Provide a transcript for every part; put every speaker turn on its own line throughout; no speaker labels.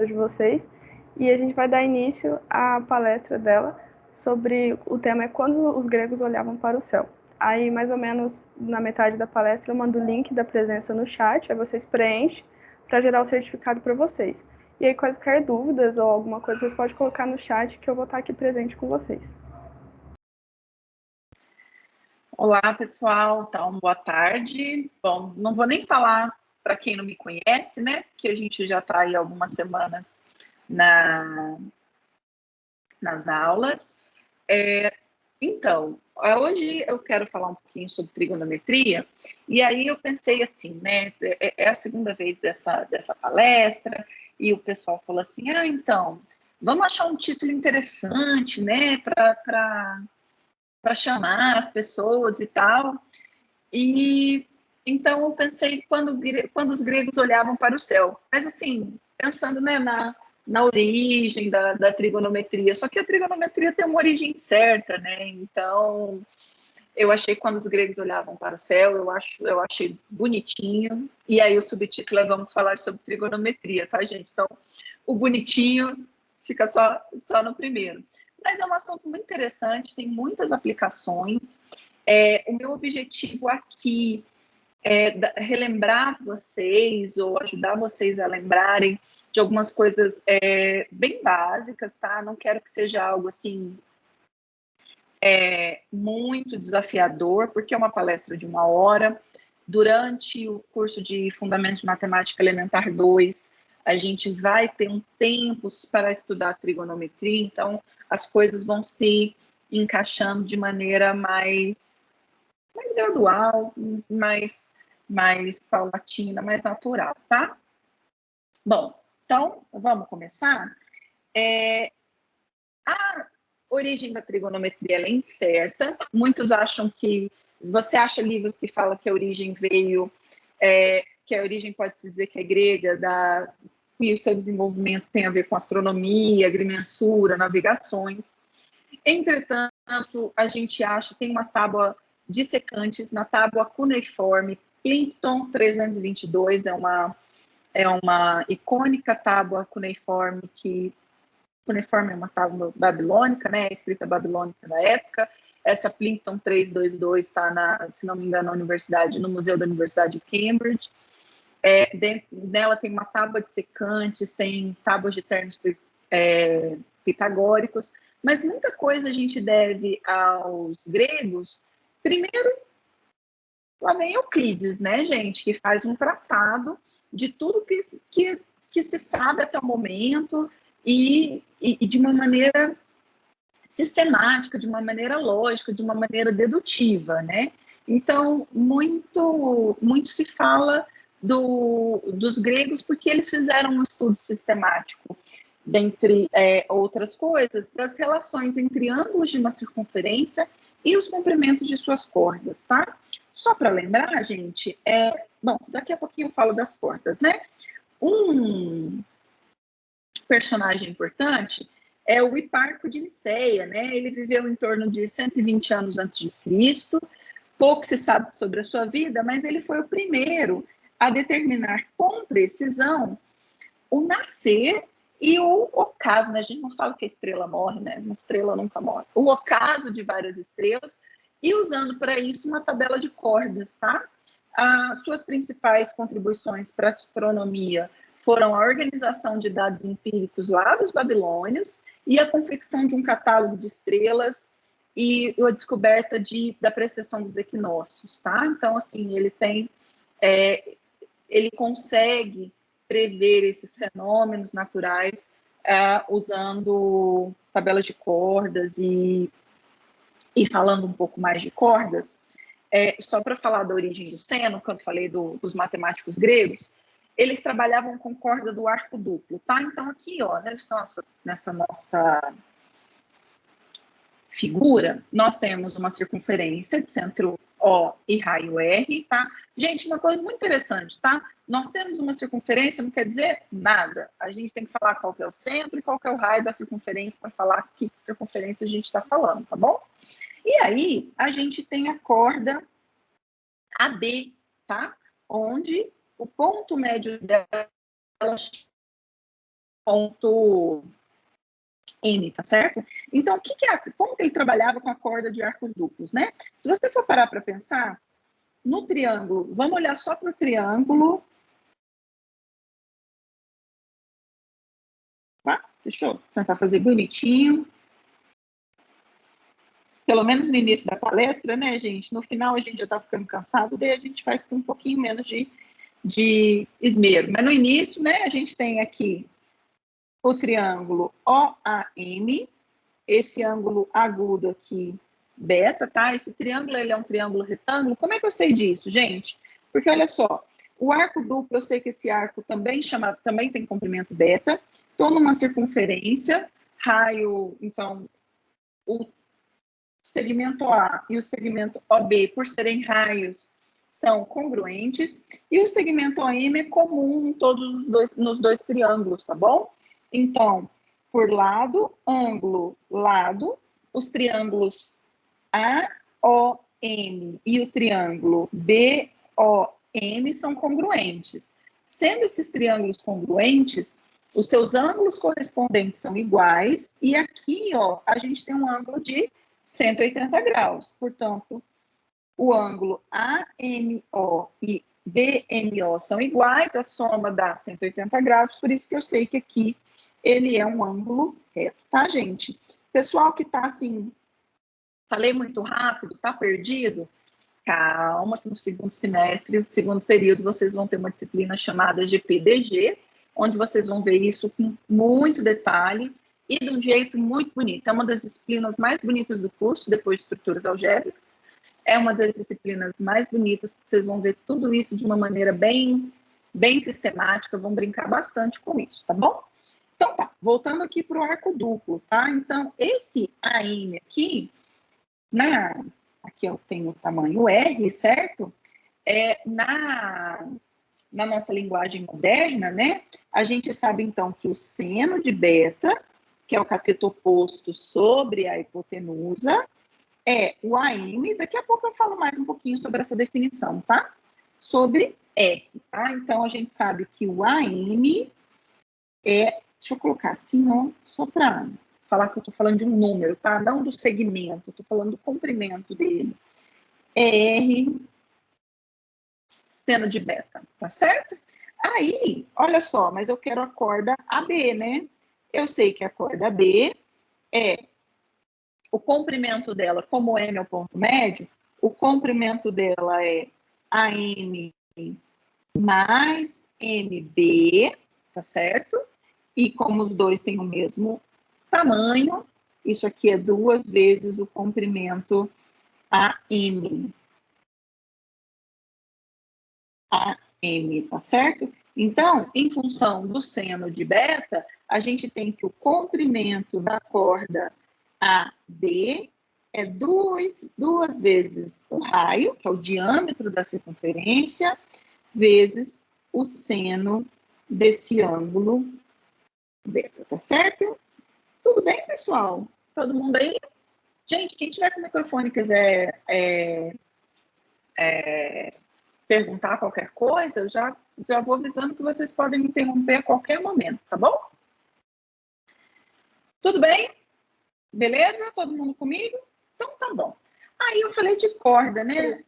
de vocês e a gente vai dar início à palestra dela sobre o tema é quando os gregos olhavam para o céu. Aí, mais ou menos na metade da palestra, eu mando o link da presença no chat, aí vocês preenchem para gerar o certificado para vocês. E aí, quaisquer dúvidas ou alguma coisa, vocês podem colocar no chat que eu vou estar aqui presente com vocês.
Olá, pessoal. Então, boa tarde. Bom, não vou nem falar para quem não me conhece, né? Porque a gente já está aí algumas semanas nas aulas. Então, hoje eu quero falar um pouquinho sobre trigonometria, e aí eu pensei assim, né? É a segunda vez dessa palestra, e o pessoal falou assim: então, vamos achar um título interessante, né? Para chamar as pessoas e tal. E então eu pensei quando os gregos olhavam para o céu, mas assim, pensando, né, na origem da trigonometria, só que a trigonometria tem uma origem certa, né? Então eu achei que quando os gregos olhavam para o céu, eu achei bonitinho, e aí o subtítulo é Vamos falar sobre trigonometria, tá, gente? Então o bonitinho fica só no primeiro. Mas é um assunto muito interessante, tem muitas aplicações. O meu objetivo aqui é relembrar vocês ou ajudar vocês a lembrarem de algumas coisas bem básicas, tá? Não quero que seja algo assim muito desafiador, porque é uma palestra de 1 hora. Durante o curso de Fundamentos de Matemática Elementar 2, a gente vai ter um tempo para estudar trigonometria, então as coisas vão se encaixando de maneira mais gradual, mais paulatina, mais natural, tá? Bom, então, vamos começar? A origem da trigonometria é incerta. Muitos acham que... Você acha livros que falam que a origem veio... que a origem pode-se dizer que é grega, e o seu desenvolvimento tem a ver com astronomia, agrimensura, navegações. Entretanto, a gente acha que tem uma tábua de secantes, na tábua cuneiforme Plimpton 322, é uma icônica tábua cuneiforme cuneiforme é uma tábua babilônica, né, escrita babilônica da época. Essa Plimpton 322 está, se não me engano, no Museu da Universidade de Cambridge. Nela tem uma tábua de secantes, tem tábuas de termos pitagóricos, mas muita coisa a gente deve aos gregos. Primeiro, lá vem Euclides, né, gente, que faz um tratado de tudo que se sabe até o momento e de uma maneira sistemática, de uma maneira lógica, de uma maneira dedutiva, né? Então, muito se fala dos gregos porque eles fizeram um estudo sistemático, dentre outras coisas, das relações entre ângulos de uma circunferência e os comprimentos de suas cordas, tá? Só para lembrar, gente, bom, daqui a pouquinho eu falo das cordas, né? Um personagem importante é o Hiparco de Niceia, né? Ele viveu em torno de 120 anos antes de Cristo. Pouco se sabe sobre a sua vida, mas ele foi o primeiro a determinar com precisão o nascer e o ocaso, né? A gente não fala que a estrela morre, né? Uma estrela nunca morre. O ocaso de várias estrelas, e usando para isso uma tabela de cordas, tá? As suas principais contribuições para a astronomia foram a organização de dados empíricos lá dos babilônios e a confecção de um catálogo de estrelas e a descoberta da precessão dos equinócios, tá? Então, assim, ele consegue prever esses fenômenos naturais usando tabelas de cordas e falando um pouco mais de cordas, só para falar da origem do seno, quando falei dos matemáticos gregos, eles trabalhavam com corda do arco duplo, tá? Então aqui, ó, nessa nossa figura, nós temos uma circunferência de centro O e raio R, tá? Gente, uma coisa muito interessante, tá? Nós temos uma circunferência, não quer dizer nada. A gente tem que falar qual que é o centro e qual que é o raio da circunferência para falar que circunferência a gente está falando, tá bom? E aí, a gente tem a corda AB, tá? Onde o ponto médio dela ponto M, tá certo? Então, como que ele trabalhava com a corda de arcos duplos, né? Se você for parar para pensar, no triângulo, vamos olhar só para o triângulo. Tá? Deixa eu tentar fazer bonitinho. Pelo menos no início da palestra, né, gente? No final a gente já tá ficando cansado, daí a gente faz com um pouquinho menos de esmero. Mas no início, né, a gente tem aqui o triângulo OAM, esse ângulo agudo aqui, beta, tá? Esse triângulo, ele é um triângulo retângulo. Como é que eu sei disso, gente? Porque, olha só, o arco duplo, eu sei que esse arco também tem comprimento beta. Estou numa circunferência, raio, então, o segmento A e o segmento OB, por serem raios, são congruentes, e o segmento OM é comum em nos dois triângulos, tá bom? Então, por lado, ângulo, lado, os triângulos AOM e o triângulo BOM são congruentes. Sendo esses triângulos congruentes, os seus ângulos correspondentes são iguais, e aqui, ó, a gente tem um ângulo de 180 graus. Portanto, o ângulo AMO e BMO são iguais, a soma dá 180 graus, por isso que eu sei que aqui ele é um ângulo reto, tá, gente? Pessoal que tá assim, falei muito rápido, tá perdido? Calma, que no segundo semestre, no segundo período, vocês vão ter uma disciplina chamada GPDG, onde vocês vão ver isso com muito detalhe e de um jeito muito bonito. É uma das disciplinas mais bonitas do curso, depois de estruturas algébricas. É uma das disciplinas mais bonitas, porque vocês vão ver tudo isso de uma maneira bem sistemática, vão brincar bastante com isso, tá bom? Então tá, voltando aqui para o arco duplo, tá? Então, esse AM aqui, aqui eu tenho o tamanho R, certo? Na nossa linguagem moderna, né? A gente sabe, então, que o seno de beta, que é o cateto oposto sobre a hipotenusa, é o AM. Daqui a pouco eu falo mais um pouquinho sobre essa definição, tá? Sobre R, tá? Então, a gente sabe que o AM deixa eu colocar assim, ó, só para falar que eu tô falando de um número, tá? Não do segmento, eu tô falando do comprimento dele. É R seno de beta, tá certo? Aí, olha só, mas eu quero a corda AB, né? Eu sei que a corda AB o comprimento dela, como M é o ponto médio, o comprimento dela é AM mais MB, tá certo? E como os dois têm o mesmo tamanho, isso aqui é 2 vezes o comprimento AM. AM, tá certo? Então, em função do seno de beta, a gente tem que o comprimento da corda AB é duas vezes o raio, que é o diâmetro da circunferência, vezes o seno desse ângulo beta, tá certo? Tudo bem, pessoal? Todo mundo aí? Gente, quem tiver com o microfone e quiser perguntar qualquer coisa, eu já vou avisando que vocês podem me interromper a qualquer momento, tá bom? Tudo bem? Beleza? Todo mundo comigo? Então tá bom. Aí eu falei de corda, né?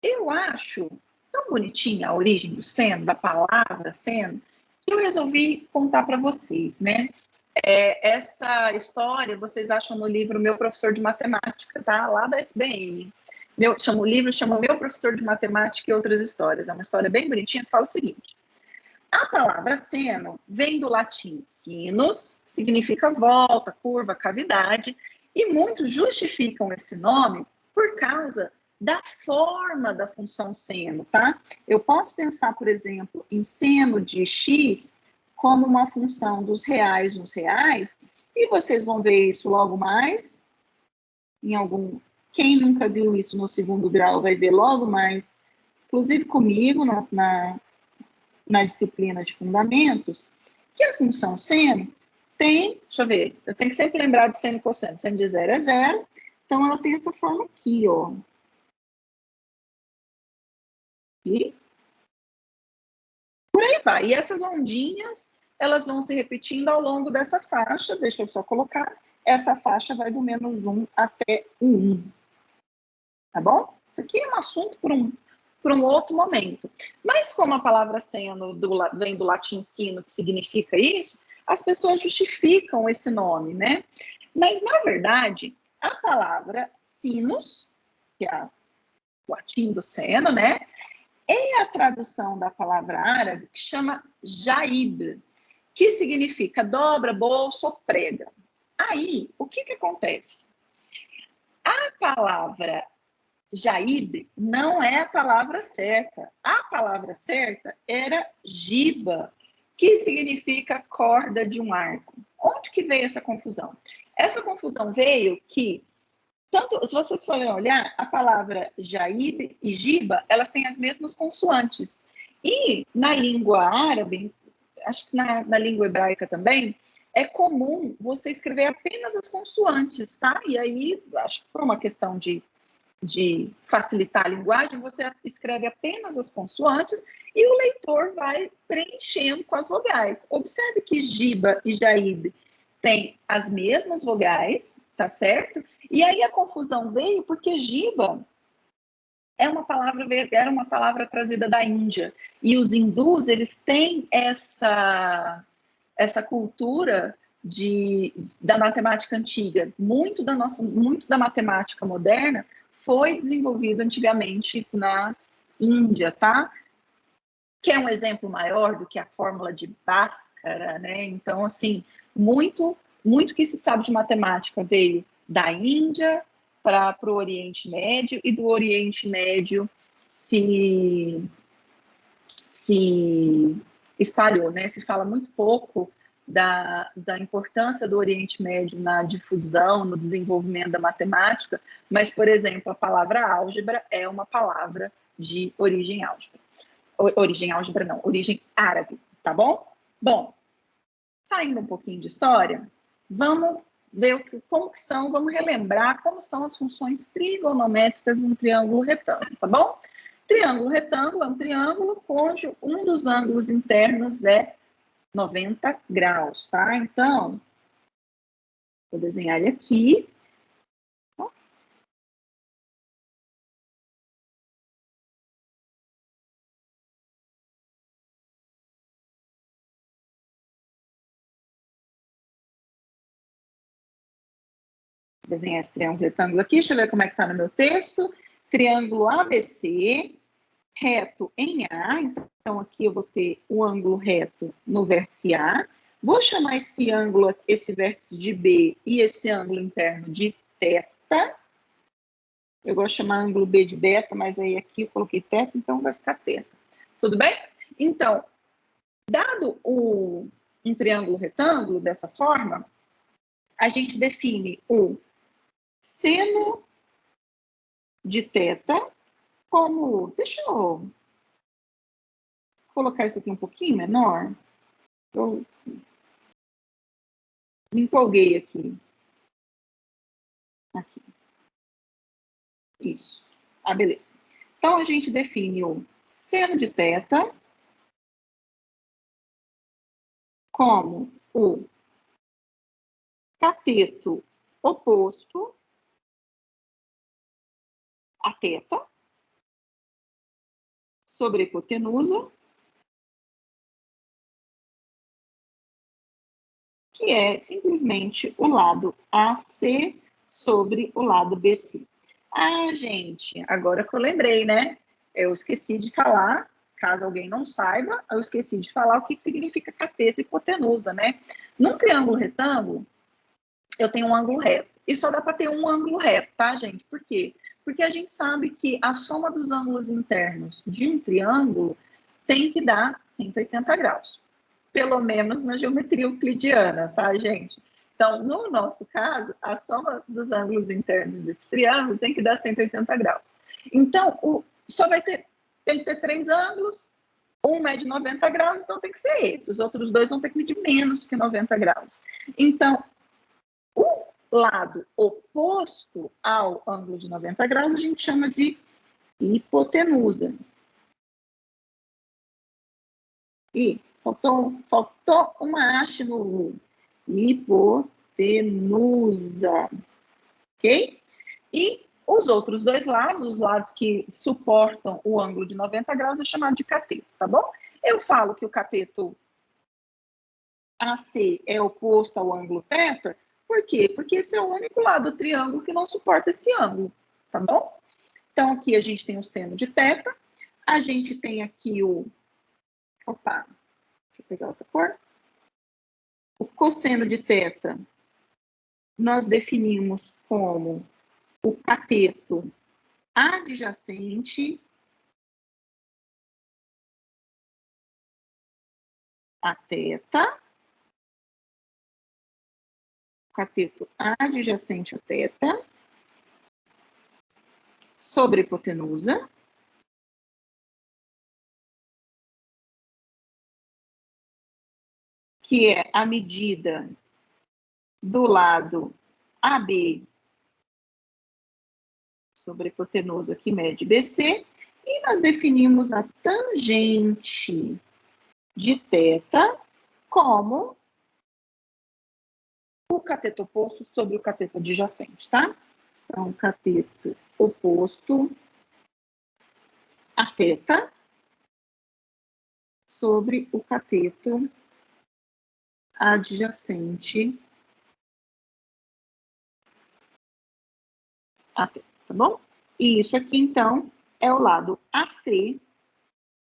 Eu acho tão bonitinha a origem do seno, da palavra seno, que eu resolvi contar para vocês, né? Essa história vocês acham no livro Meu Professor de Matemática, tá? Lá da SBN. O livro chama Meu Professor de Matemática e Outras Histórias. É uma história bem bonitinha que fala o seguinte. A palavra seno vem do latim sinus, que significa volta, curva, cavidade, e muitos justificam esse nome por causa da forma da função seno, tá? Eu posso pensar, por exemplo, em seno de x como uma função dos reais nos reais, e vocês vão ver isso logo mais em algum... Quem nunca viu isso no segundo grau vai ver logo mais, inclusive comigo, na disciplina de fundamentos, que a função seno tem, deixa eu ver, eu tenho que sempre lembrar do seno e cosseno. Seno de 0 é 0, então ela tem essa forma aqui, ó. E por aí vai. E essas ondinhas elas vão se repetindo ao longo dessa faixa. Deixa eu só colocar. Essa faixa vai do -1 até o 1. Tá bom? Isso aqui é um assunto para um outro momento. Mas como a palavra seno vem do latim sino, que significa isso, as pessoas justificam esse nome, né? Mas, na verdade, a palavra sinus, que é o latim do seno, né? É a tradução da palavra árabe que chama jaib, que significa dobra, bolso ou prega. Aí, o que acontece? A palavra jaib não é a palavra certa. A palavra certa era giba, que significa corda de um arco. Onde que veio essa confusão? Essa confusão veio que, tanto, se vocês forem olhar, a palavra jaib e giba, elas têm as mesmas consoantes. E na língua árabe, acho que na língua hebraica também, é comum você escrever apenas as consoantes, tá? E aí, acho que por uma questão de facilitar a linguagem, você escreve apenas as consoantes e o leitor vai preenchendo com as vogais. Observe que giba e jaib têm as mesmas vogais, tá certo? E aí a confusão veio porque giba era uma palavra trazida da Índia. E os hindus, eles têm essa cultura da matemática antiga. Muito da matemática moderna foi desenvolvido antigamente na Índia, tá? Que é um exemplo maior do que a fórmula de Bhaskara, né? Então, assim, muito que se sabe de matemática veio da Índia para o Oriente Médio, e do Oriente Médio se espalhou, né? Se fala muito pouco da importância do Oriente Médio na difusão, no desenvolvimento da matemática, mas, por exemplo, a palavra álgebra é uma palavra de origem árabe, tá bom? Bom, saindo um pouquinho de história, vamos ver vamos relembrar como são as funções trigonométricas de um triângulo retângulo, tá bom? Triângulo retângulo é um triângulo cujo um dos ângulos internos é 90 graus, tá? Então, vou desenhar ele aqui. Desenhar esse triângulo retângulo aqui, deixa eu ver como é que tá no meu texto. Triângulo ABC, reto em A, então aqui eu vou ter o ângulo reto no vértice A. Vou chamar esse vértice de B e esse ângulo interno de θ. Eu gosto de chamar ângulo B de beta, mas aí aqui eu coloquei θ, então vai ficar θ. Tudo bem? Então, dado um triângulo retângulo dessa forma, a gente define o seno de θ como... Deixa eu colocar isso aqui um pouquinho menor. Eu me empolguei aqui. Aqui. Isso. Ah, beleza. Então, a gente define o seno de θ como o cateto oposto a θ sobre a hipotenusa, que é simplesmente o lado AC sobre o lado BC. Ah, gente, agora que eu lembrei, né? Eu esqueci de falar, caso alguém não saiba, eu esqueci de falar o que significa cateto e hipotenusa, né? Num triângulo retângulo, eu tenho um ângulo reto. E só dá para ter um ângulo reto, tá, gente? Por quê? Porque a gente sabe que a soma dos ângulos internos de um triângulo tem que dar 180 graus. Pelo menos na geometria euclidiana, tá, gente? Então, no nosso caso, a soma dos ângulos internos desse triângulo tem que dar 180 graus. Então, tem que ter 3 ângulos, um mede 90 graus, então tem que ser esse. Os outros 2 vão ter que medir menos que 90 graus. Então, o lado oposto ao ângulo de 90 graus a gente chama de hipotenusa. E Faltou uma haste no U. Hipotenusa. Ok? E os outros dois lados, os lados que suportam o ângulo de 90 graus, é chamado de cateto, tá bom? Eu falo que o cateto AC é oposto ao ângulo θ, por quê? Porque esse é o único lado do triângulo que não suporta esse ângulo, tá bom? Então, aqui a gente tem o seno de θ, a gente tem aqui o... Opa, deixa eu pegar outra cor. O cosseno de θ, nós definimos como o cateto adjacente a θ, cateto adjacente a θ, sobre a hipotenusa, que é a medida do lado AB sobre a hipotenusa que mede BC, e nós definimos a tangente de θ como o cateto oposto sobre o cateto adjacente, tá? Então, cateto oposto a θ sobre o cateto adjacente a θ, tá bom? E isso aqui, então, é o lado AC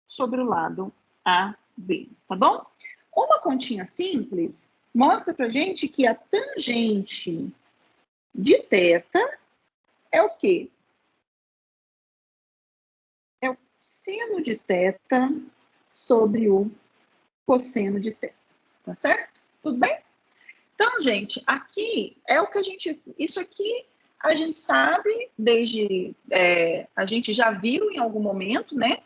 sobre o lado AB, tá bom? Uma continha simples mostra pra gente que a tangente de θ é o quê? É o seno de θ sobre o cosseno de θ, tá certo? Tudo bem? Então, gente, aqui é o que a gente... Isso aqui a gente sabe desde... a gente já viu em algum momento, né?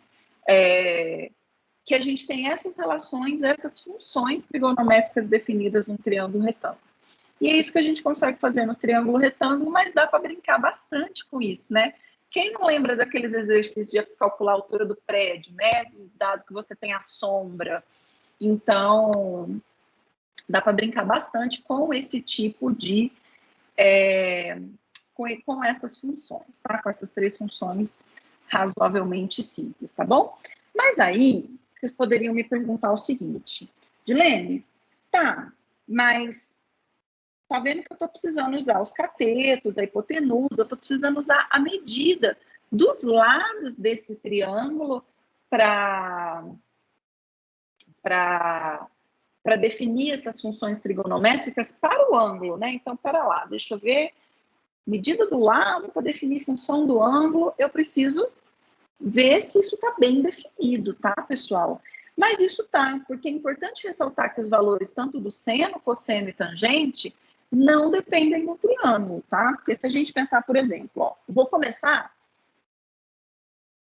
Que a gente tem essas relações, essas funções trigonométricas definidas num triângulo retângulo. E é isso que a gente consegue fazer no triângulo retângulo, mas dá para brincar bastante com isso, né? Quem não lembra daqueles exercícios de calcular a altura do prédio, né? Dado que você tem a sombra. Então, dá para brincar bastante com esse tipo de... com essas funções, tá? Com essas três funções razoavelmente simples, tá bom? Mas aí, vocês poderiam me perguntar o seguinte, Dilene, tá, mas tá vendo que eu tô precisando usar os catetos, a hipotenusa, eu tô precisando usar a medida dos lados desse triângulo para definir essas funções trigonométricas para o ângulo, né? Então, para lá, deixa eu ver. Medida do lado para definir função do ângulo, eu preciso ver se isso está bem definido, tá, pessoal? Mas isso tá, porque é importante ressaltar que os valores tanto do seno, cosseno e tangente não dependem do triângulo, tá? Porque se a gente pensar, por exemplo, ó, vou começar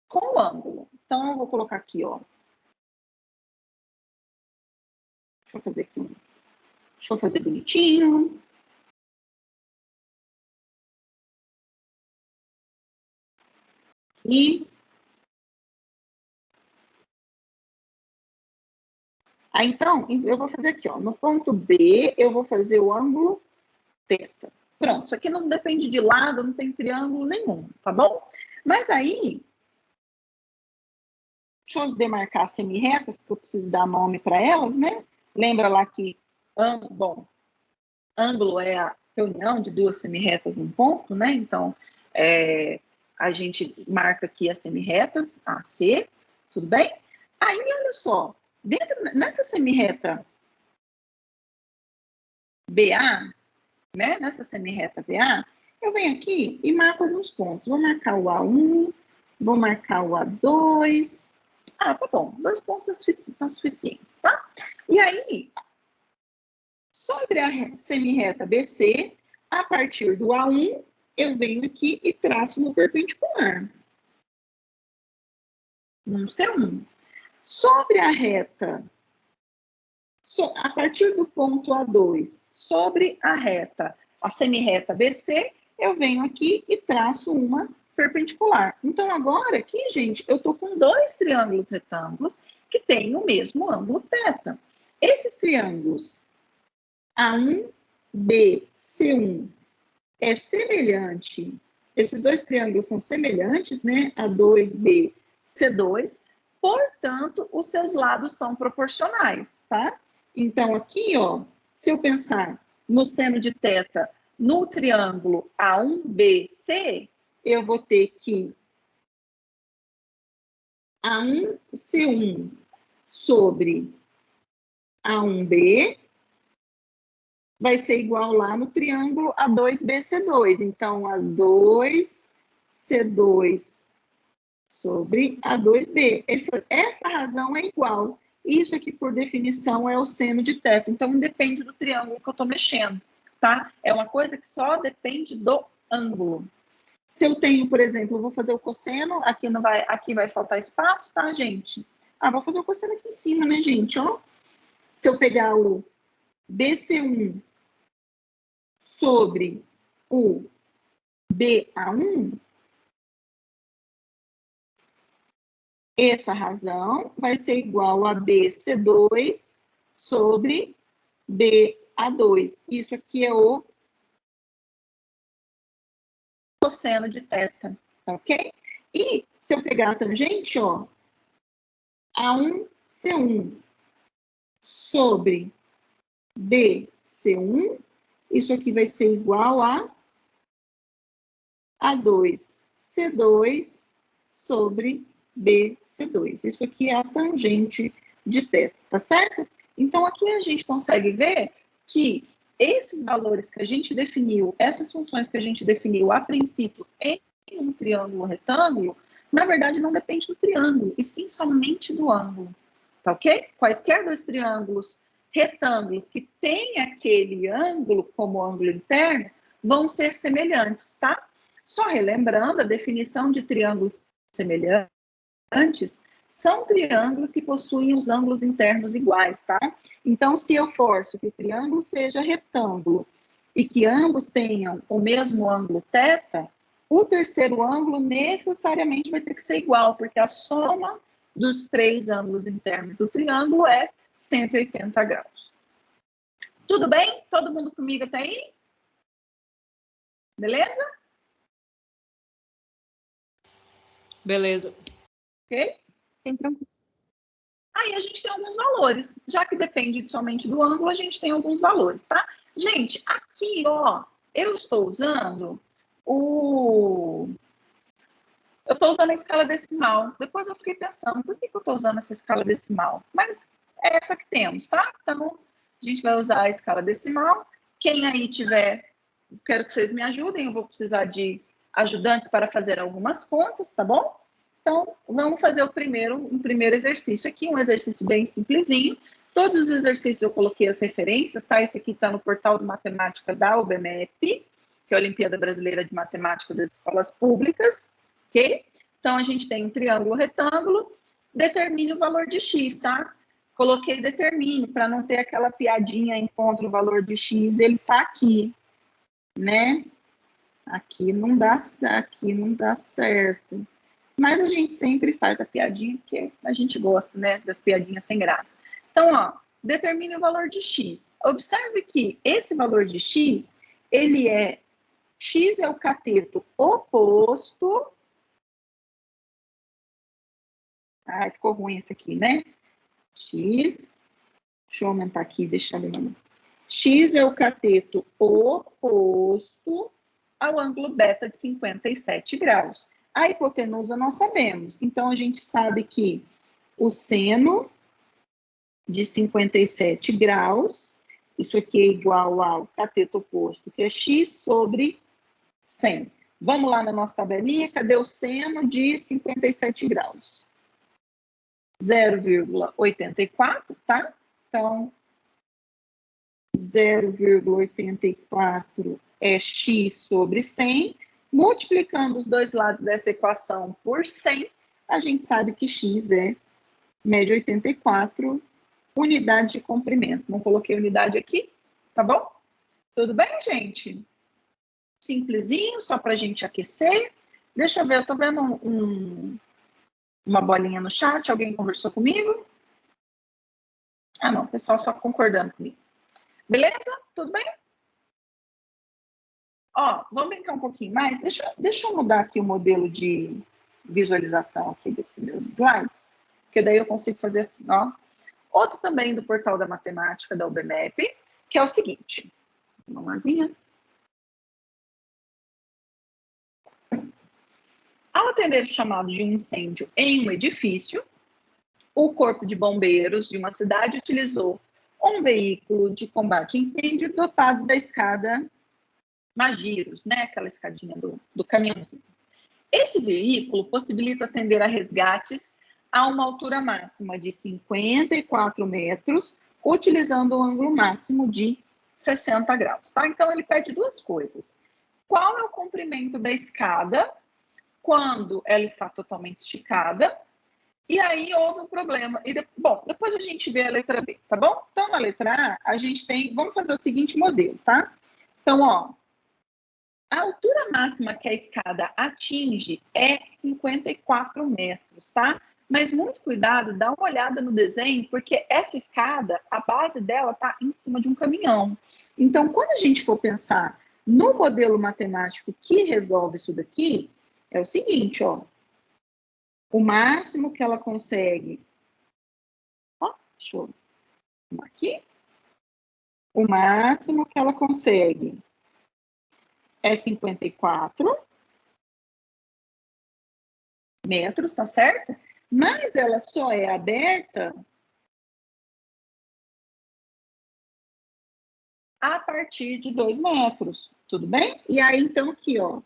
com o ângulo. Então, eu vou colocar aqui, ó. Deixa eu fazer aqui um... Deixa eu fazer bonitinho. Aqui. Aí, então, eu vou fazer aqui, ó. No ponto B, eu vou fazer o ângulo θ. Pronto, isso aqui não depende de lado, não tem triângulo nenhum, tá bom? Mas aí, deixa eu demarcar as semirretas, porque eu preciso dar nome para elas, né? Lembra lá que, bom, ângulo é a reunião de duas semirretas num ponto, né? Então, a gente marca aqui as semirretas, AC, tudo bem? Aí, olha só, nessa semirreta BA, né? Nessa semirreta BA, eu venho aqui e marco alguns pontos. Vou marcar o A1, vou marcar o A2. Ah, tá bom. 2 pontos são suficientes, tá? E aí, sobre a semirreta BC, a partir do A1, eu venho aqui e traço no perpendicular. No C1. Sobre a reta, a partir do ponto A2, sobre a reta, a semirreta BC, eu venho aqui e traço uma perpendicular. Então, agora aqui, gente, eu tô com 2 triângulos retângulos que têm o mesmo ângulo θ. Esses triângulos A1, B, C1 é semelhante, esses dois triângulos são semelhantes, né? A2B, C2, portanto, os seus lados são proporcionais, tá? Então, aqui, ó, se eu pensar no seno de θ no triângulo A1BC, eu vou ter que A1C1 sobre A1B vai ser igual lá no triângulo A2BC2. Então, A2C2 sobre A2B. Essa razão é igual. Isso aqui, por definição, é o seno de θ. Então, independe do triângulo que eu estou mexendo, tá? É uma coisa que só depende do ângulo. Se eu tenho, por exemplo, eu vou fazer o cosseno, aqui vai faltar espaço, tá, gente? Vou fazer o cosseno aqui em cima, né, gente? Ó, se eu pegar o BC1 sobre o BA1, essa razão vai ser igual a BC2 sobre BA2. Isso aqui é o cosseno de θ, tá ok? E se eu pegar a tangente, ó, A1C1 sobre BC1, isso aqui vai ser igual a A2C2 sobre BC2. Isso aqui é a tangente de θ, tá certo? Então, aqui a gente consegue ver que esses valores que a gente definiu, essas funções que a gente definiu a princípio em um triângulo retângulo, na verdade não depende do triângulo, e sim somente do ângulo, tá ok? Quaisquer dois triângulos retângulos que têm aquele ângulo como ângulo interno vão ser semelhantes, tá? Só relembrando, a definição de triângulos semelhantes são triângulos que possuem os ângulos internos iguais, tá? Então, se eu forço que o triângulo seja retângulo e que ambos tenham o mesmo ângulo θ, o terceiro ângulo necessariamente vai ter que ser igual, porque a soma dos três ângulos internos do triângulo é 180 graus. Tudo bem? Todo mundo comigo até aí? Beleza?
Beleza.
Ok?
Então,
Aí a gente tem alguns valores. Já que depende somente do ângulo, a gente tem alguns valores, tá? Gente, aqui, ó, eu estou usando Eu estou usando a escala decimal. Depois eu fiquei pensando, por que eu estou usando essa escala decimal? Mas é essa que temos, tá? Então, a gente vai usar a escala decimal. Quem aí tiver, quero que vocês me ajudem, eu vou precisar de ajudantes para fazer algumas contas, tá bom? Então, vamos fazer um primeiro exercício aqui, um exercício bem simplesinho. Todos os exercícios eu coloquei as referências, tá? Esse aqui está no portal de matemática da UBMEP, que é a Olimpíada Brasileira de Matemática das Escolas Públicas, ok? Então, a gente tem um triângulo retângulo, determine o valor de x, tá? Coloquei determine, para não ter aquela piadinha, encontra o valor de x, ele está aqui, né? Aqui não dá certo. Mas a gente sempre faz a piadinha, porque a gente gosta, né, das piadinhas sem graça. Então, ó, determine o valor de x. Observe que esse valor de x, x é o cateto oposto. Ai, ficou ruim esse aqui, né? X, deixa eu aumentar aqui, deixar ele no... X é o cateto oposto ao ângulo beta de 57 graus. A hipotenusa nós sabemos. Então, a gente sabe que o seno de 57 graus, isso aqui é igual ao cateto oposto, que é x sobre 100. Vamos lá na nossa tabelinha, cadê o seno de 57 graus? 0,84, tá? Então, 0,84 é x sobre 100. Multiplicando os dois lados dessa equação por 100, a gente sabe que x mede 84 unidades de comprimento. Não coloquei unidade aqui, tá bom? Tudo bem, gente? Simplesinho, só para a gente aquecer. Deixa eu ver, eu tô vendo uma bolinha no chat. Alguém conversou comigo? Ah, não, o pessoal só concordando comigo. Beleza? Tudo bem? Ó, vamos brincar um pouquinho mais? Deixa eu mudar aqui o modelo de visualização aqui desses meus slides, porque daí eu consigo fazer assim, ó. Outro também do portal da matemática da UBMEP, que é o seguinte. Uma aguinha. Ao atender o chamado de um incêndio em um edifício, o Corpo de Bombeiros de uma cidade utilizou um veículo de combate a incêndio dotado da escada Magiros, né? Aquela escadinha do caminhãozinho. Esse veículo possibilita atender a resgates a uma altura máxima de 54 metros, utilizando um ângulo máximo de 60 graus, tá? Então, ele pede duas coisas. Qual é o comprimento da escada quando ela está totalmente esticada? E aí houve um problema. Bom, depois a gente vê a letra B, tá bom? Então, na letra A, a gente tem... Vamos fazer o seguinte modelo, tá? Então, ó, a altura máxima que a escada atinge é 54 metros, tá? Mas muito cuidado, dá uma olhada no desenho, porque essa escada, a base dela está em cima de um caminhão. Então, quando a gente for pensar no modelo matemático que resolve isso daqui, é o seguinte, ó. O máximo que ela consegue... Ó, deixa eu arrumar aqui. O máximo que ela consegue é 54 metros, tá certo? Mas ela só é aberta a partir de 2 metros, tudo bem? E aí, então, aqui, ó,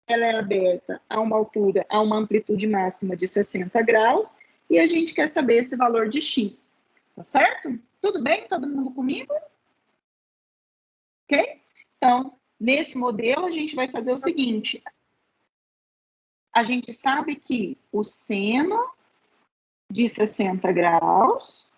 ela é aberta a uma altura, a uma amplitude máxima de 60 graus, e a gente quer saber esse valor de X, tá certo? Tudo bem? Todo mundo comigo? Ok? Então, nesse modelo, a gente vai fazer o seguinte. A gente sabe que o seno de 60 graus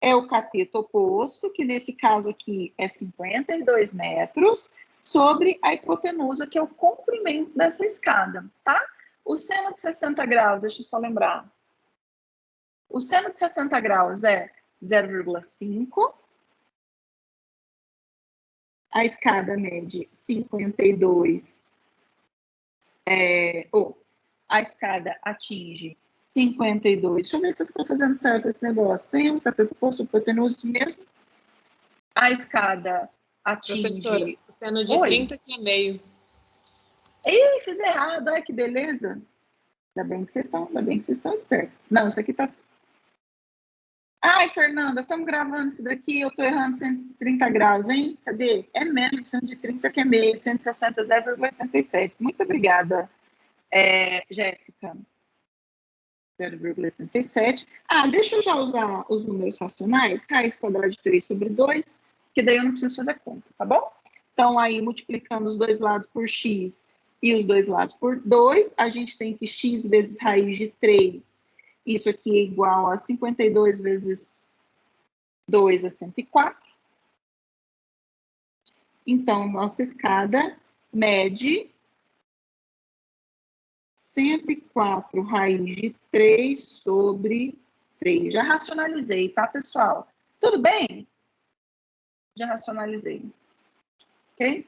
é o cateto oposto, que nesse caso aqui é 52 metros, sobre a hipotenusa, que é o comprimento dessa escada, tá? O seno de 60 graus, deixa eu só lembrar. O seno de 60 graus é 0,5. A escada mede 52. A escada atinge 52. Deixa eu ver se eu estou fazendo certo esse negócio. Seno, cateto oposto, hipotenusa, mesmo. A escada atinge...
Professora, o seno de 30 que é meio.
Ih, fiz errado. Ai, que beleza. Ainda bem que vocês estão espertos. Não, isso aqui tá... Ai, Fernanda, estamos gravando isso daqui, eu estou errando 130 graus, hein? Cadê? É menos, 130 que é meio, 160, 0,87. Muito obrigada, Jéssica. 0,87. Ah, deixa eu já usar os números racionais, raiz quadrada de 3 sobre 2, que daí eu não preciso fazer conta, tá bom? Então, aí, multiplicando os dois lados por x e os dois lados por 2, a gente tem que x vezes raiz de 3, isso aqui é igual a 52 vezes 2 é 104. Então, nossa escada mede 104 raiz de 3 sobre 3. Já racionalizei, tá, pessoal? Tudo bem? Já racionalizei. Ok?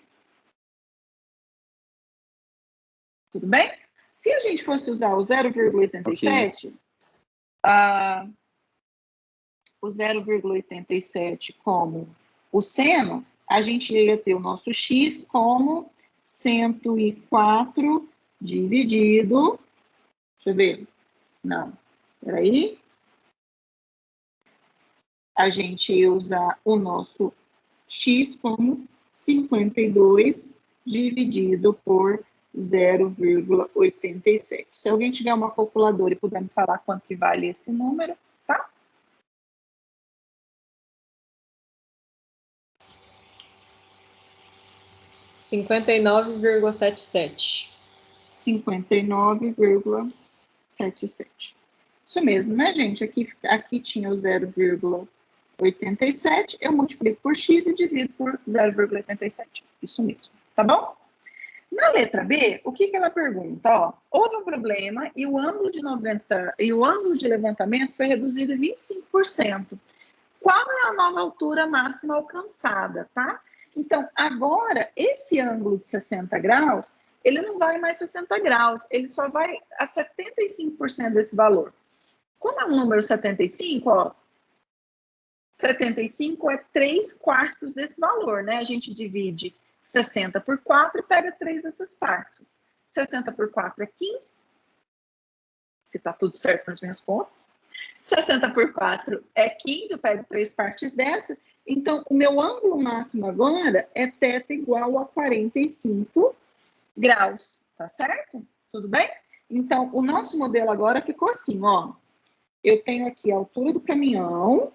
Tudo bem? Se a gente fosse usar o 0,87, okay, o 0,87 como o seno, a gente ia ter o nosso x como 104 dividido... Deixa eu ver. Não. Peraí. A gente ia usar o nosso x como 52 dividido por 0,87. Se alguém tiver uma calculadora e puder me falar quanto que vale esse número, tá?
(59,77).
59,77. Isso mesmo, né, gente? Aqui tinha o 0,87, eu multiplico por x e divido por 0,87. Isso mesmo, tá bom? Na letra B, o que ela pergunta? Ó, houve um problema e o ângulo de levantamento foi reduzido em 25%. qual é a nova altura máxima alcançada, tá? Então, agora, esse ângulo de 60 graus, ele não vai mais 60 graus, ele só vai a 75% desse valor. Como é o número 75, ó, 75 é 3/4 desse valor, né? A gente divide 60 por 4 e pega 3 dessas partes. 60 por 4 é 15. Se tá tudo certo nas minhas contas. 60 por 4 é 15, eu pego 3 partes dessa. Então, o meu ângulo máximo agora é θ igual a 45 graus, tá certo? Tudo bem? Então, o nosso modelo agora ficou assim, ó. Eu tenho aqui a altura do caminhão,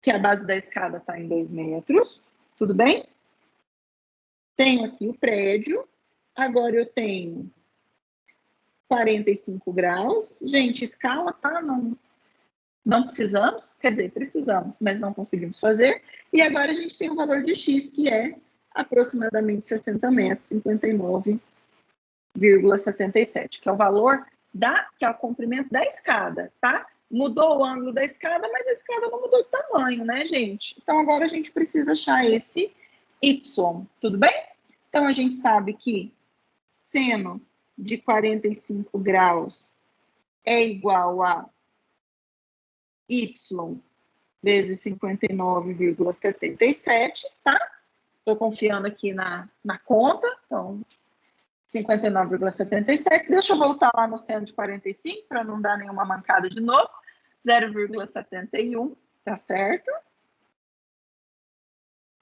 que a base da escada está em 2 metros, tudo bem? Tenho aqui o prédio, agora eu tenho 45 graus. Gente, escala, tá? Não precisamos, quer dizer, precisamos, mas não conseguimos fazer. E agora a gente tem o valor de x, que é aproximadamente 60 metros, 59,77, que é o valor que é o comprimento da escada, tá? Mudou o ângulo da escada, mas a escada não mudou de tamanho, né, gente? Então, agora a gente precisa achar esse y, tudo bem? Então, a gente sabe que seno de 45 graus é igual a y vezes 59,77, tá? Estou confiando aqui na conta, então, 59,77. Deixa eu voltar lá no seno de 45, para não dar nenhuma mancada de novo. 0,71, tá certo?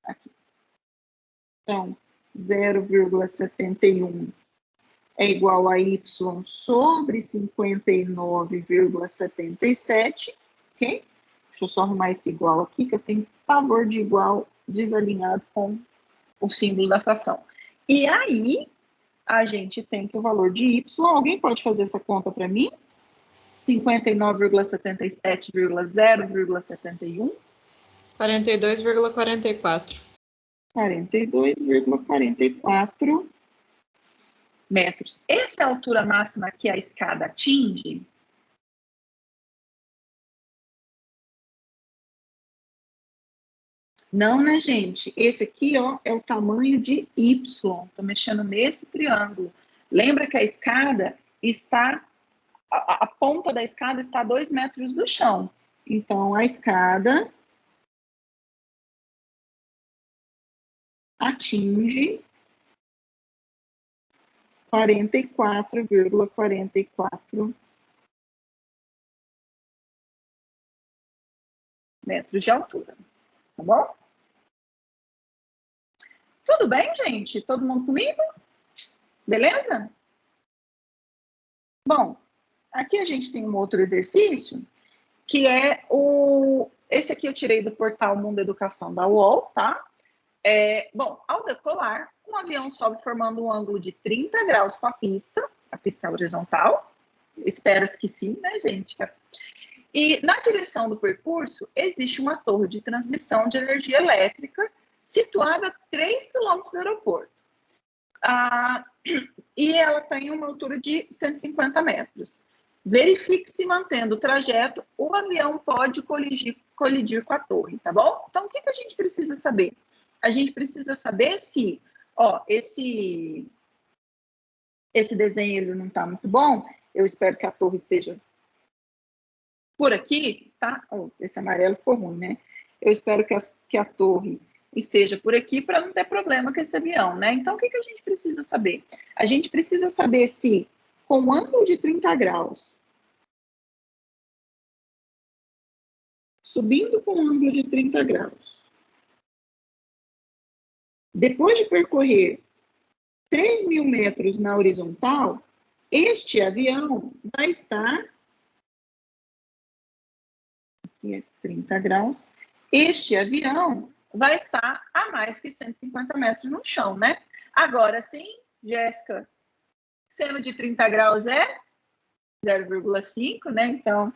Aqui. Então, 0,71 é igual a y sobre 59,77, ok? Deixa eu só arrumar esse igual aqui, que eu tenho pavor de igual desalinhado com o símbolo da fração. E aí, a gente tem que o valor de y, alguém pode fazer essa conta para mim? 59,77,0,71.
42,44.
42,44 metros. Essa é a altura máxima que a escada atinge? Não, né, gente? Esse aqui, ó, é o tamanho de y. Estou mexendo nesse triângulo. Lembra que a escada está... A ponta da escada está a 2 metros do chão. Então, a escada atinge 44,44 metros de altura. Tá bom? Tudo bem, gente? Todo mundo comigo? Beleza? Bom, aqui a gente tem um outro exercício, que é esse aqui eu tirei do portal Mundo Educação da UOL, tá? Bom, ao decolar, um avião sobe formando um ângulo de 30 graus com a pista horizontal. Espera-se que sim, né, gente? E na direção do percurso, existe uma torre de transmissão de energia elétrica situada a 3 quilômetros do aeroporto. E ela tem uma altura de 150 metros. Verifique se, mantendo o trajeto, o avião pode colidir com a torre, tá bom? Então, o que a gente precisa saber? A gente precisa saber se, ó, esse desenho ele não está muito bom. Eu espero que a torre esteja por aqui, tá? Oh, esse amarelo ficou ruim, né? Eu espero que a torre esteja por aqui para não ter problema com esse avião, né? Então, o que a gente precisa saber? A gente precisa saber se, com um ângulo de 30 graus, subindo com um ângulo de 30 graus, depois de percorrer 3.000 metros na horizontal, este avião vai estar... Aqui é 30 graus. Este avião vai estar a mais que 150 metros no chão, né? Agora sim, Jéssica, seno de 30 graus é 0,5, né? Então,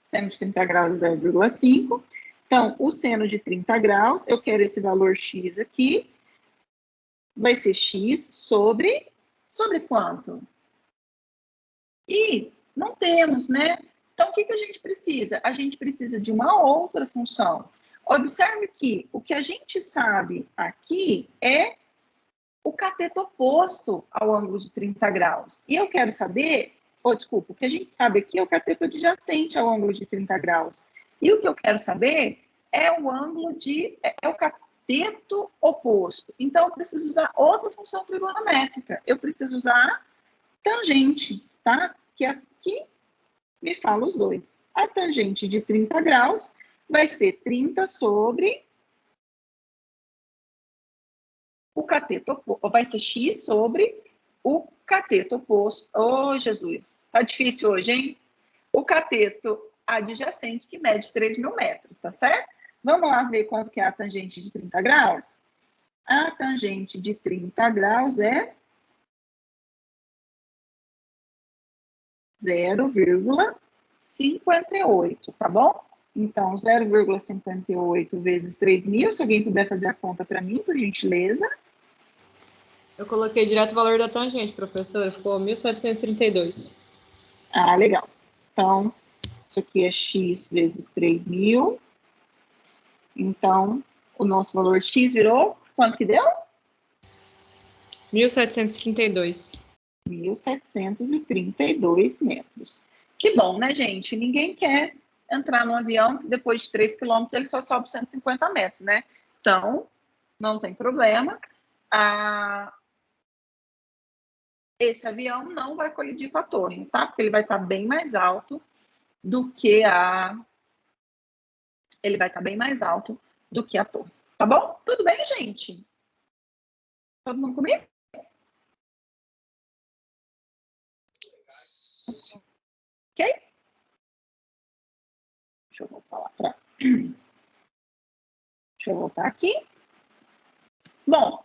seno de 30 graus é 0,5. Então, o seno de 30 graus, eu quero esse valor x aqui, vai ser x sobre quanto? E Não temos, né? Então, o que a gente precisa? A gente precisa de uma outra função. Observe que o que a gente sabe aqui é o cateto oposto ao ângulo de 30 graus. E eu quero saber, desculpa, o que a gente sabe aqui é o cateto adjacente ao ângulo de 30 graus. E o que eu quero saber é o cateto oposto. Então, eu preciso usar outra função trigonométrica. Eu preciso usar tangente, tá? Que aqui me fala os dois. A tangente de 30 graus vai ser 30 sobre o cateto oposto, vai ser x sobre o cateto oposto. Oh, Jesus, tá difícil hoje, hein? O cateto adjacente, que mede 3.000 metros, tá certo? Vamos lá ver quanto que é a tangente de 30 graus? A tangente de 30 graus é 0,58, tá bom? Então, 0,58 vezes 3.000, se alguém puder fazer a conta para mim, por gentileza.
Eu coloquei direto o valor da tangente, professora, ficou 1.732.
Ah, legal. Então, isso aqui é x vezes 3.000. Então, o nosso valor x virou, quanto que deu?
1.732.
1.732 metros. Que bom, né, gente? Ninguém quer entrar num avião que depois de 3 quilômetros ele só sobe 150 metros, né? Então, não tem problema. Esse avião não vai colidir com a torre, tá? Porque ele vai estar bem mais alto do que Ele vai estar bem mais alto do que a torre. Tá bom? Tudo bem, gente? Todo mundo comigo? Ok? Deixa eu voltar lá para... Deixa eu voltar aqui. Bom,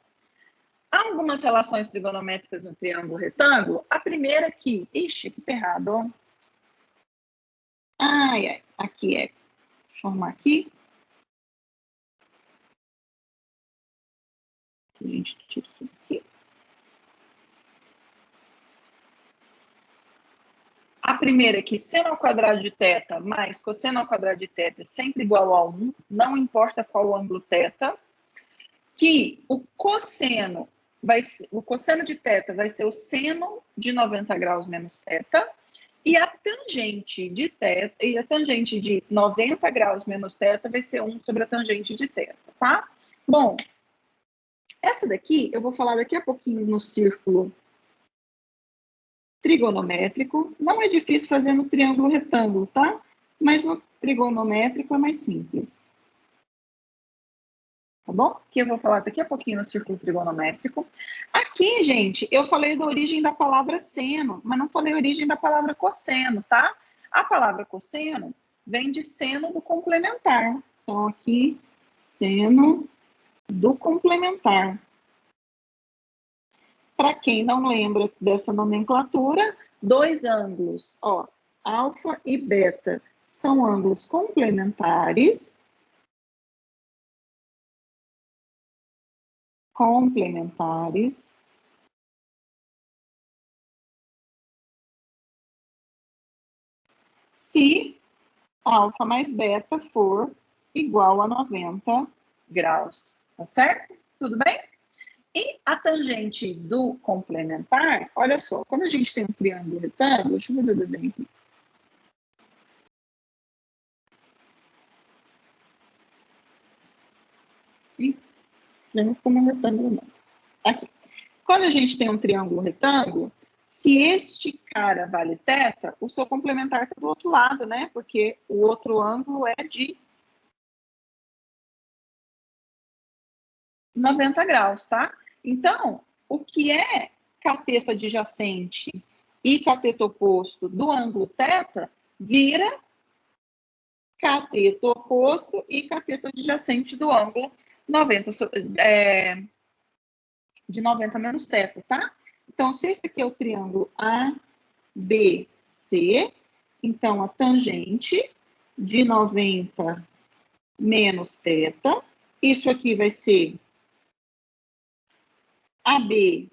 há algumas relações trigonométricas no triângulo retângulo. A primeira aqui... Ixi, tudo errado, ó. Ai, aqui é... Deixa eu arrumar aqui. A gente tira isso aqui. A primeira aqui, seno ao quadrado de θ mais cosseno ao quadrado de θ é sempre igual a 1, não importa qual ângulo θ, que o cosseno de θ vai ser o seno de 90 graus menos θ, e a tangente de θ, e a tangente de 90 graus menos θ vai ser 1 sobre a tangente de θ, tá? Bom, essa daqui eu vou falar daqui a pouquinho no círculo trigonométrico. Não é difícil fazer no triângulo retângulo, tá? Mas no trigonométrico é mais simples. Tá bom? Que eu vou falar daqui a pouquinho no círculo trigonométrico. Aqui, gente, eu falei da origem da palavra seno, mas não falei a origem da palavra cosseno, tá? A palavra cosseno vem de seno do complementar. Então, aqui, seno do complementar. Para quem não lembra dessa nomenclatura, dois ângulos, ó, alfa e beta, são ângulos complementares. Se alfa mais beta for igual a 90 graus, tá certo? Tudo bem? E a tangente do complementar, olha só, quando a gente tem um triângulo retângulo, deixa eu fazer o desenho aqui. Triângulo como um retângulo, não. Aqui. Quando a gente tem um triângulo retângulo, se este cara vale θ, o seu complementar está do outro lado, né? Porque o outro ângulo é de 90 graus, tá? Então, o que é cateto adjacente e cateto oposto do ângulo θ vira cateto oposto e cateto adjacente do ângulo 90, de 90 menos θ, tá? Então, se esse aqui é o triângulo ABC, então a tangente de 90 menos θ, isso aqui vai ser AB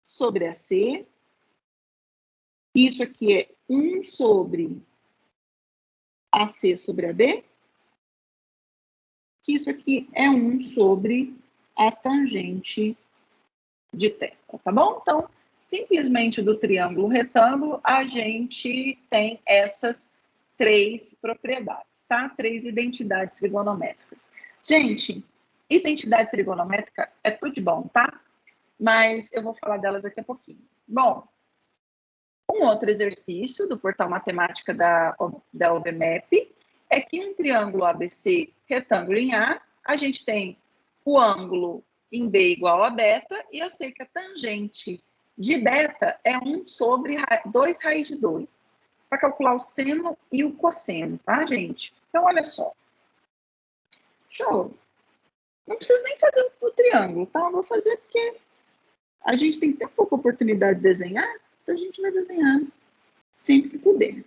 sobre AC, isso aqui é 1 sobre AC sobre AB, que isso aqui é 1 sobre a tangente de θ, tá bom? Então, simplesmente do triângulo retângulo, a gente tem essas 3 propriedades, tá? 3 identidades trigonométricas. Gente, identidade trigonométrica é tudo de bom, tá? Mas eu vou falar delas daqui a pouquinho. Bom, um outro exercício do portal Matemática da OBMEP é que um triângulo ABC retângulo em A, a gente tem o ângulo em B igual a beta, e eu sei que a tangente de beta é 1 sobre 2 raiz de 2, para calcular o seno e o cosseno, tá, gente? Então, olha só. Show! Não preciso nem fazer o triângulo, tá? Vou fazer porque a gente tem tão pouca oportunidade de desenhar, então a gente vai desenhar sempre que puder.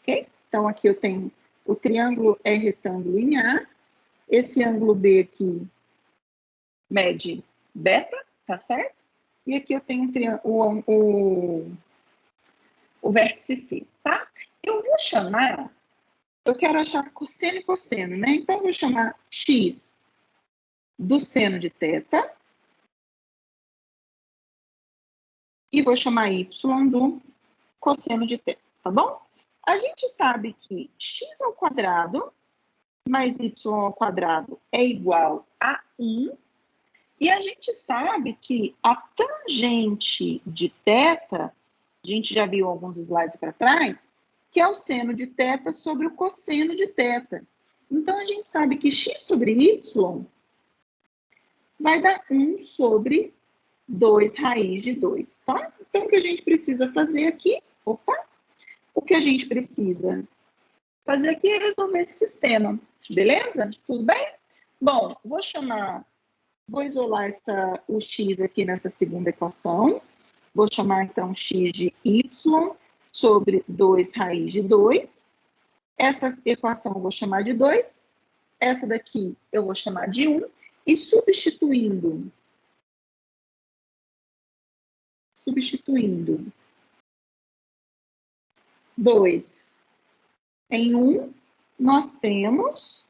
Ok? Então, aqui eu tenho o triângulo é retângulo em A, esse ângulo B aqui mede beta, tá certo? E aqui eu tenho o vértice C, tá? Eu vou chamar, eu quero achar cosseno e cosseno, né? Então, eu vou chamar x do seno de θ e vou chamar y do cosseno de θ, tá bom? A gente sabe que x ao quadrado mais y ao quadrado é igual a 1, e a gente sabe que a tangente de θ, a gente já viu alguns slides para trás, que é o seno de θ sobre o cosseno de θ. Então, a gente sabe que x sobre y vai dar 1 sobre 2 raiz de 2, tá? Então, o que a gente precisa fazer aqui, o que a gente precisa fazer aqui é resolver esse sistema, beleza? Tudo bem? Bom, vou isolar o x aqui nessa segunda equação, vou chamar então x de y sobre 2 raiz de 2, essa equação eu vou chamar de 2, essa daqui eu vou chamar de 1, e substituindo 2 em 1, nós temos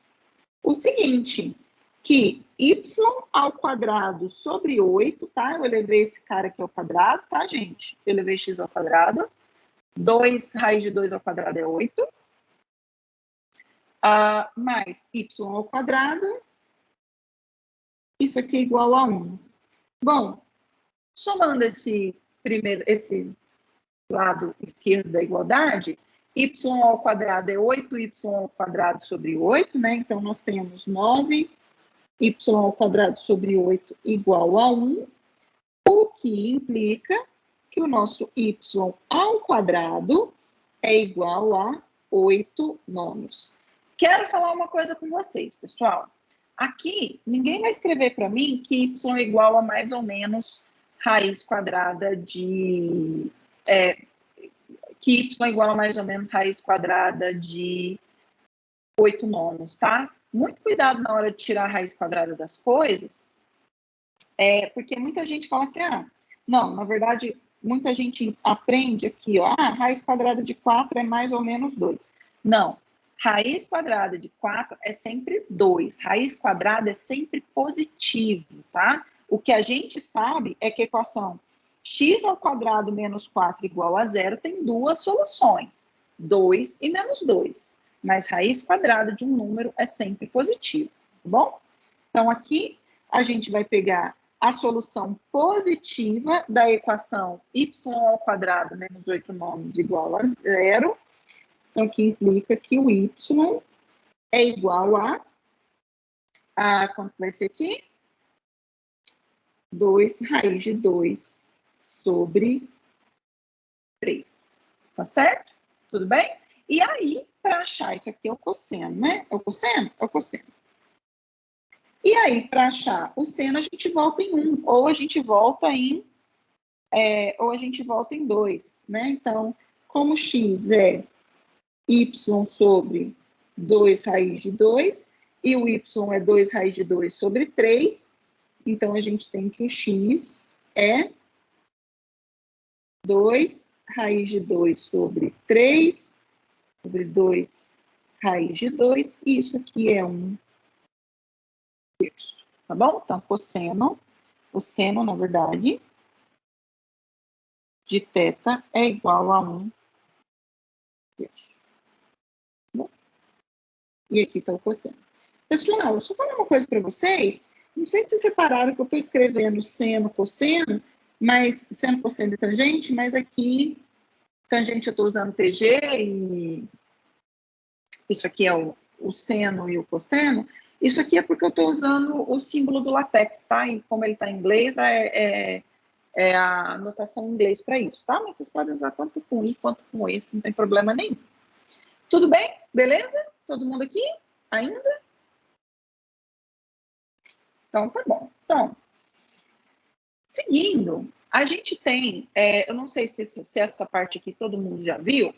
o seguinte, que y ao quadrado sobre 8, tá? Eu elevei esse cara aqui ao quadrado, tá, gente? Eu elevei x ao quadrado. 2 raiz de 2 ao quadrado é 8. Mais y ao quadrado. Isso aqui é igual a 1. Bom, somando esse lado esquerdo da igualdade, y ao quadrado é 8y ao quadrado sobre 8, né? Então, nós temos 9y ao quadrado sobre 8 igual a 1, o que implica que o nosso y ao quadrado é igual a 8 nonos. Quero falar uma coisa com vocês, pessoal. Aqui, ninguém vai escrever para mim que y é igual a mais ou menos raiz quadrada de... que y é igual a mais ou menos raiz quadrada de 8 nonos, tá? Muito cuidado na hora de tirar a raiz quadrada das coisas, porque muita gente fala assim, não, na verdade, muita gente aprende aqui, ó, raiz quadrada de 4 é mais ou menos 2. Não, raiz quadrada de 4 é sempre 2, raiz quadrada é sempre positivo, tá? O que a gente sabe é que a equação x ao quadrado menos 4 igual a 0 tem duas soluções, 2 e menos 2. Mas raiz quadrada de um número é sempre positivo, tá bom? Então, aqui a gente vai pegar a solução positiva da equação y ao quadrado menos 8 nonos igual a 0. Então, que implica que o y é igual a quanto vai ser aqui? 2 raiz de 2 sobre 3. Tá certo? Tudo bem? E aí, para achar isso aqui é o cosseno, né? É o cosseno? É o cosseno. E aí, para achar o seno, a gente volta em 1, ou a gente volta em 2, né? Então, como x é y sobre 2 raiz de 2, e o y é 2 raiz de 2 sobre 3, então a gente tem que o x é 2 raiz de 2 sobre 3 sobre 2 raiz de 2, e isso aqui é 1 terço, tá bom? Então, o seno, na verdade, de θ é igual a 1 terço. Tá bom? E aqui está o cosseno. Pessoal, deixa eu falar uma coisa para vocês. Não sei se vocês repararam que eu estou escrevendo seno, cosseno, mas seno, cosseno e tangente, mas aqui, tangente eu estou usando TG e isso aqui é o seno e o cosseno. Isso aqui é porque eu estou usando o símbolo do LaTeX, tá? E como ele está em inglês, é a notação em inglês para isso, tá? Mas vocês podem usar tanto com I quanto com esse, não tem problema nenhum. Tudo bem? Beleza? Todo mundo aqui? Ainda? Então, tá bom. Então, seguindo, a gente tem, eu não sei se essa parte aqui todo mundo já viu,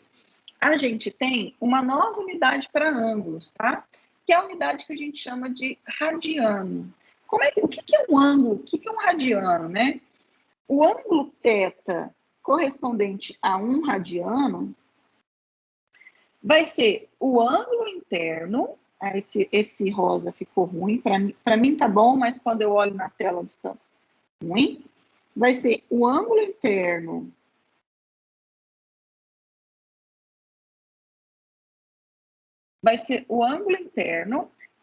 a gente tem uma nova unidade para ângulos, tá? Que é a unidade que a gente chama de radiano. O que é um ângulo? O que é um radiano, né? O ângulo θ correspondente a 1 radiano vai ser o ângulo interno. Esse rosa ficou ruim, para mim tá bom, mas quando eu olho na tela fica ruim. Vai ser o ângulo interno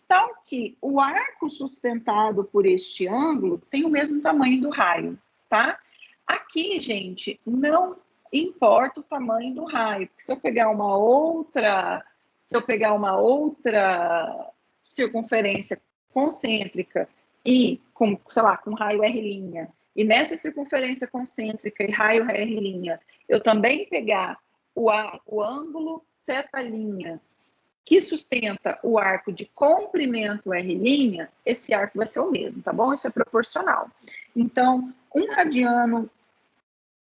tal que o arco sustentado por este ângulo tem o mesmo tamanho do raio, tá? Aqui, gente, não importa o tamanho do raio, porque se eu pegar uma outra circunferência concêntrica e com, sei lá, com raio R', e nessa circunferência concêntrica e raio R', eu também pegar o ângulo θ' que sustenta o arco de comprimento R', esse arco vai ser o mesmo, tá bom? Isso é proporcional. Então, um radiano,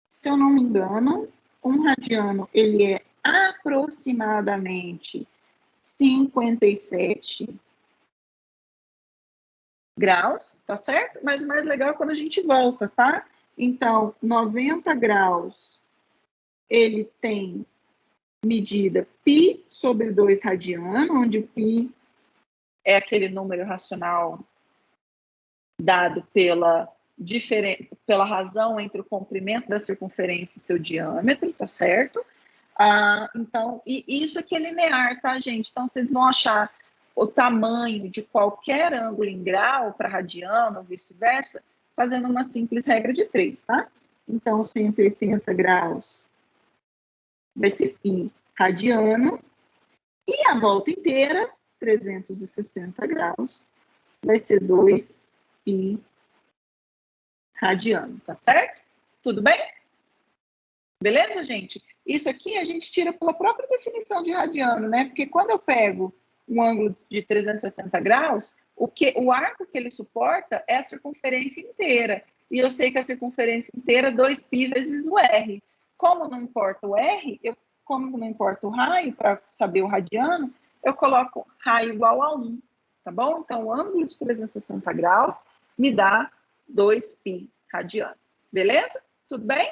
se eu não me engano, um radiano, ele é aproximadamente 57 graus, tá certo? Mas o mais legal é quando a gente volta, tá? Então, 90 graus, ele tem medida π sobre 2 radiano, onde o π é aquele número racional dado pela razão entre o comprimento da circunferência e seu diâmetro, tá certo? Então, e isso aqui é linear, tá, gente? Então, vocês vão achar o tamanho de qualquer ângulo em grau para radiano ou vice-versa, fazendo uma simples regra de 3, tá? Então, 180 graus vai ser π radiano, e a volta inteira, 360 graus, vai ser 2π radiano, tá certo? Tudo bem? Beleza, gente? Isso aqui a gente tira pela própria definição de radiano, né? Porque quando eu pego um ângulo de 360 graus, o arco que ele suporta é a circunferência inteira. E eu sei que a circunferência inteira é 2π vezes o R. Como não importa o R, como não importa o raio, para saber o radiano, eu coloco raio igual a 1, tá bom? Então, o ângulo de 360 graus me dá 2π radiano. Beleza? Tudo bem?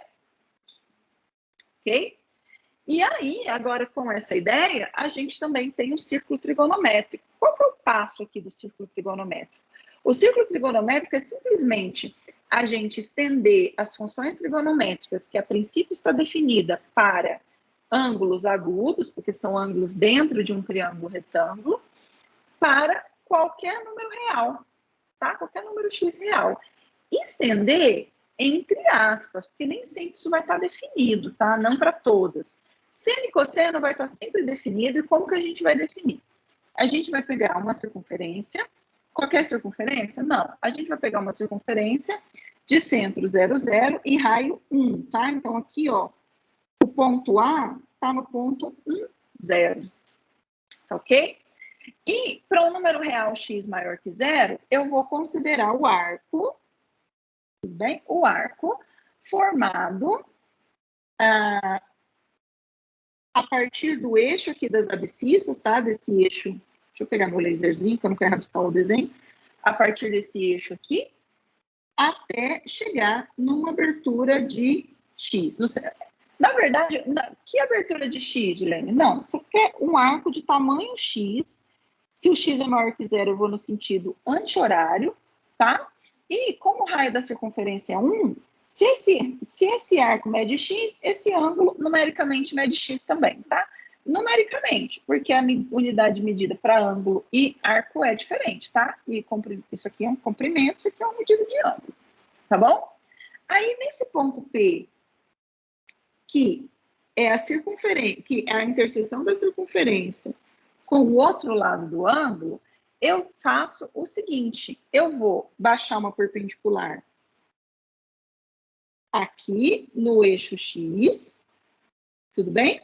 Ok? E aí, agora com essa ideia, a gente também tem o círculo trigonométrico. Qual que é o passo aqui do círculo trigonométrico? O círculo trigonométrico é simplesmente a gente estender as funções trigonométricas, que a princípio está definida para ângulos agudos, porque são ângulos dentro de um triângulo retângulo, para qualquer número real, tá? Qualquer número x real. Estender entre aspas, porque nem sempre isso vai estar definido, tá? Não para todas. Seno e cosseno vai estar sempre definido, e como que a gente vai definir? A gente vai pegar uma circunferência, qualquer circunferência? Não. A gente vai pegar uma circunferência de centro 0, 0 e raio 1, tá? Então, aqui, ó, o ponto A está no ponto 1, 0. Ok? E para um número real x maior que 0, eu vou considerar o arco, tudo bem? O arco formado a partir do eixo aqui das abscissas, tá? Desse eixo, deixa eu pegar meu laserzinho, que eu não quero rabiscar o desenho. A partir desse eixo aqui, até chegar numa abertura de X. Na verdade, que abertura de X, Gilene? Não, você quer um arco de tamanho X. Se o X é maior que zero, eu vou no sentido anti-horário, tá? E como o raio da circunferência é 1, se esse arco mede X, esse ângulo numericamente mede X também, tá? Numericamente, porque a unidade medida para ângulo e arco é diferente, tá? E isso aqui é um comprimento, isso aqui é uma medida de ângulo, tá bom? Aí, nesse ponto P, que é a circunferência, que é a interseção da circunferência com o outro lado do ângulo, eu faço o seguinte, eu vou baixar uma perpendicular aqui no eixo X, tudo bem?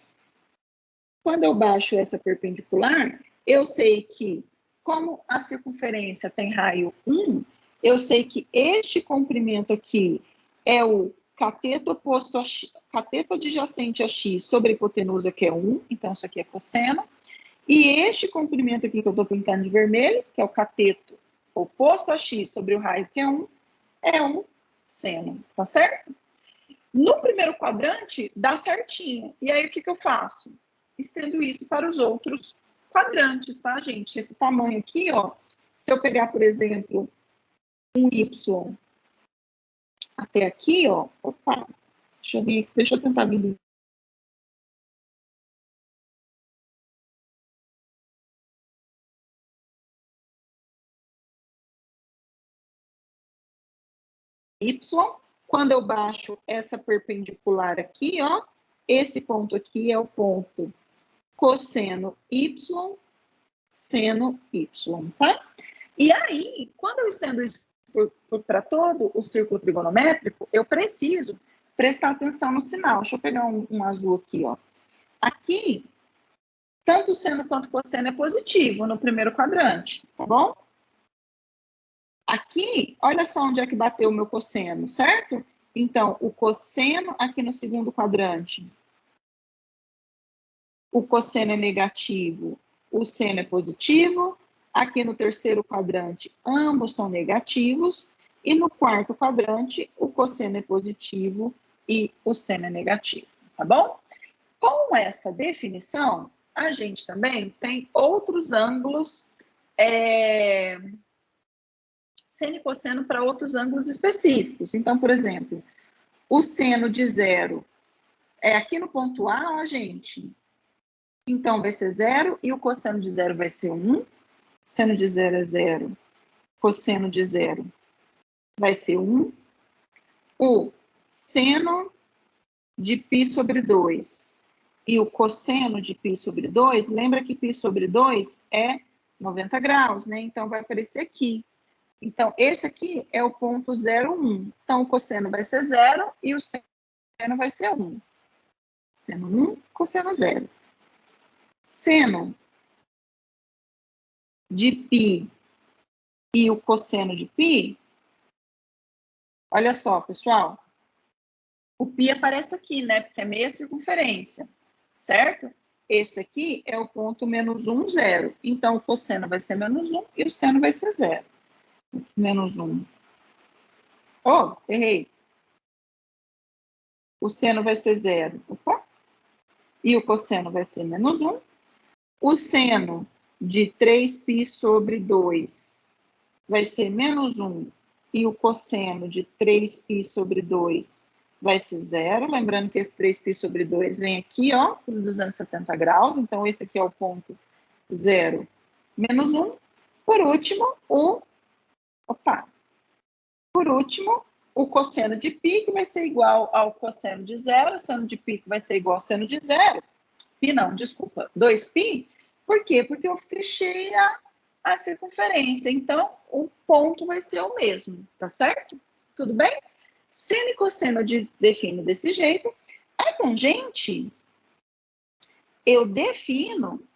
Quando eu baixo essa perpendicular, eu sei que, como a circunferência tem raio 1, eu sei que este comprimento aqui é o cateto oposto a X, cateto adjacente a X sobre a hipotenusa, que é 1, então isso aqui é cosseno. E este comprimento aqui que eu estou pintando de vermelho, que é o cateto oposto a X sobre o raio, que é um seno, tá certo? No primeiro quadrante, dá certinho. E aí, o que eu faço? Estendo isso para os outros quadrantes, tá, gente? Esse tamanho aqui, ó, se eu pegar, por exemplo, um Y até aqui, ó, opa, deixa eu tentar vir. Y, quando eu baixo essa perpendicular aqui, ó, esse ponto aqui é o ponto cosseno Y, seno Y, tá? E aí, quando eu estendo isso para todo o círculo trigonométrico, eu preciso prestar atenção no sinal. Deixa eu pegar um azul aqui, ó. Aqui, tanto seno quanto cosseno é positivo no primeiro quadrante, tá bom? Aqui, olha só onde é que bateu o meu cosseno, certo? Então, o cosseno aqui no segundo quadrante, o cosseno é negativo, o seno é positivo. Aqui no terceiro quadrante, ambos são negativos. E no quarto quadrante, o cosseno é positivo e o seno é negativo, tá bom? Com essa definição, a gente também tem outros ângulos, seno e cosseno para outros ângulos específicos. Então, por exemplo, o seno de zero é aqui no ponto A, ó, gente. Então, vai ser 0 e o cosseno de zero vai ser 1. Seno de zero é 0. Cosseno de zero vai ser 1. O seno de π sobre 2 e o cosseno de π sobre 2, lembra que π sobre 2 é 90 graus, né? Então, vai aparecer aqui. Então, esse aqui é o ponto 0, 1. Então, o cosseno vai ser 0 e o seno vai ser 1. Seno 1, cosseno 0. Seno de π e o cosseno de π, olha só, pessoal, o π aparece aqui, né? Porque é meia circunferência, certo? Esse aqui é o ponto menos 1, 0. Então, o cosseno vai ser menos 1 e o seno vai ser 0. Menos 1. Oh, errei. O seno vai ser 0. Opa. E o cosseno vai ser menos 1. O seno de 3π sobre 2 vai ser menos 1. E o cosseno de 3π sobre 2 vai ser 0. Lembrando que esse 3π sobre 2 vem aqui, ó, por 270 graus. Então, esse aqui é o ponto 0, menos 1. Por último, o cosseno de π, que vai ser igual ao cosseno de 0. O seno de π, que vai ser igual ao seno de 0. Π não, desculpa, 2π. Por quê? Porque eu fechei a circunferência. Então, o ponto vai ser o mesmo, tá certo? Tudo bem? Seno e cosseno eu defino desse jeito. A tangente, eu defino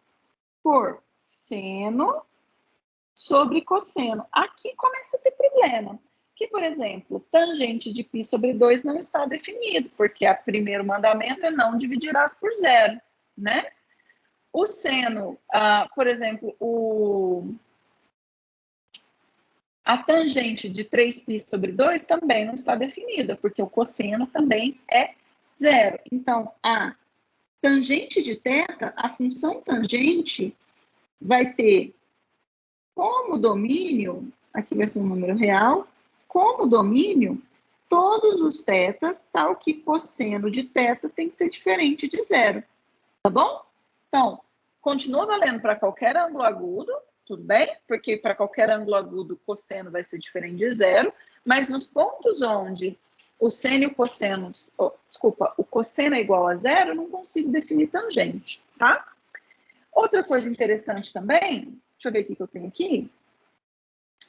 por seno sobre cosseno. Aqui começa a ter problema. Que, por exemplo, tangente de π sobre 2 não está definido, porque o primeiro mandamento é não dividirás por 0, né? O seno, por exemplo, A tangente de 3π sobre 2 também não está definida, porque o cosseno também é zero. Então, a tangente de θ, a função tangente, vai ter como domínio, aqui vai ser um número real, como domínio, todos os θs, tal que cosseno de θ tem que ser diferente de zero. Tá bom? Então, continua valendo para qualquer ângulo agudo, tudo bem? Porque para qualquer ângulo agudo, o cosseno vai ser diferente de zero, mas nos pontos onde o seno e o cosseno, o cosseno é igual a zero, eu não consigo definir tangente, tá? Outra coisa interessante também, deixa eu ver o que eu tenho aqui.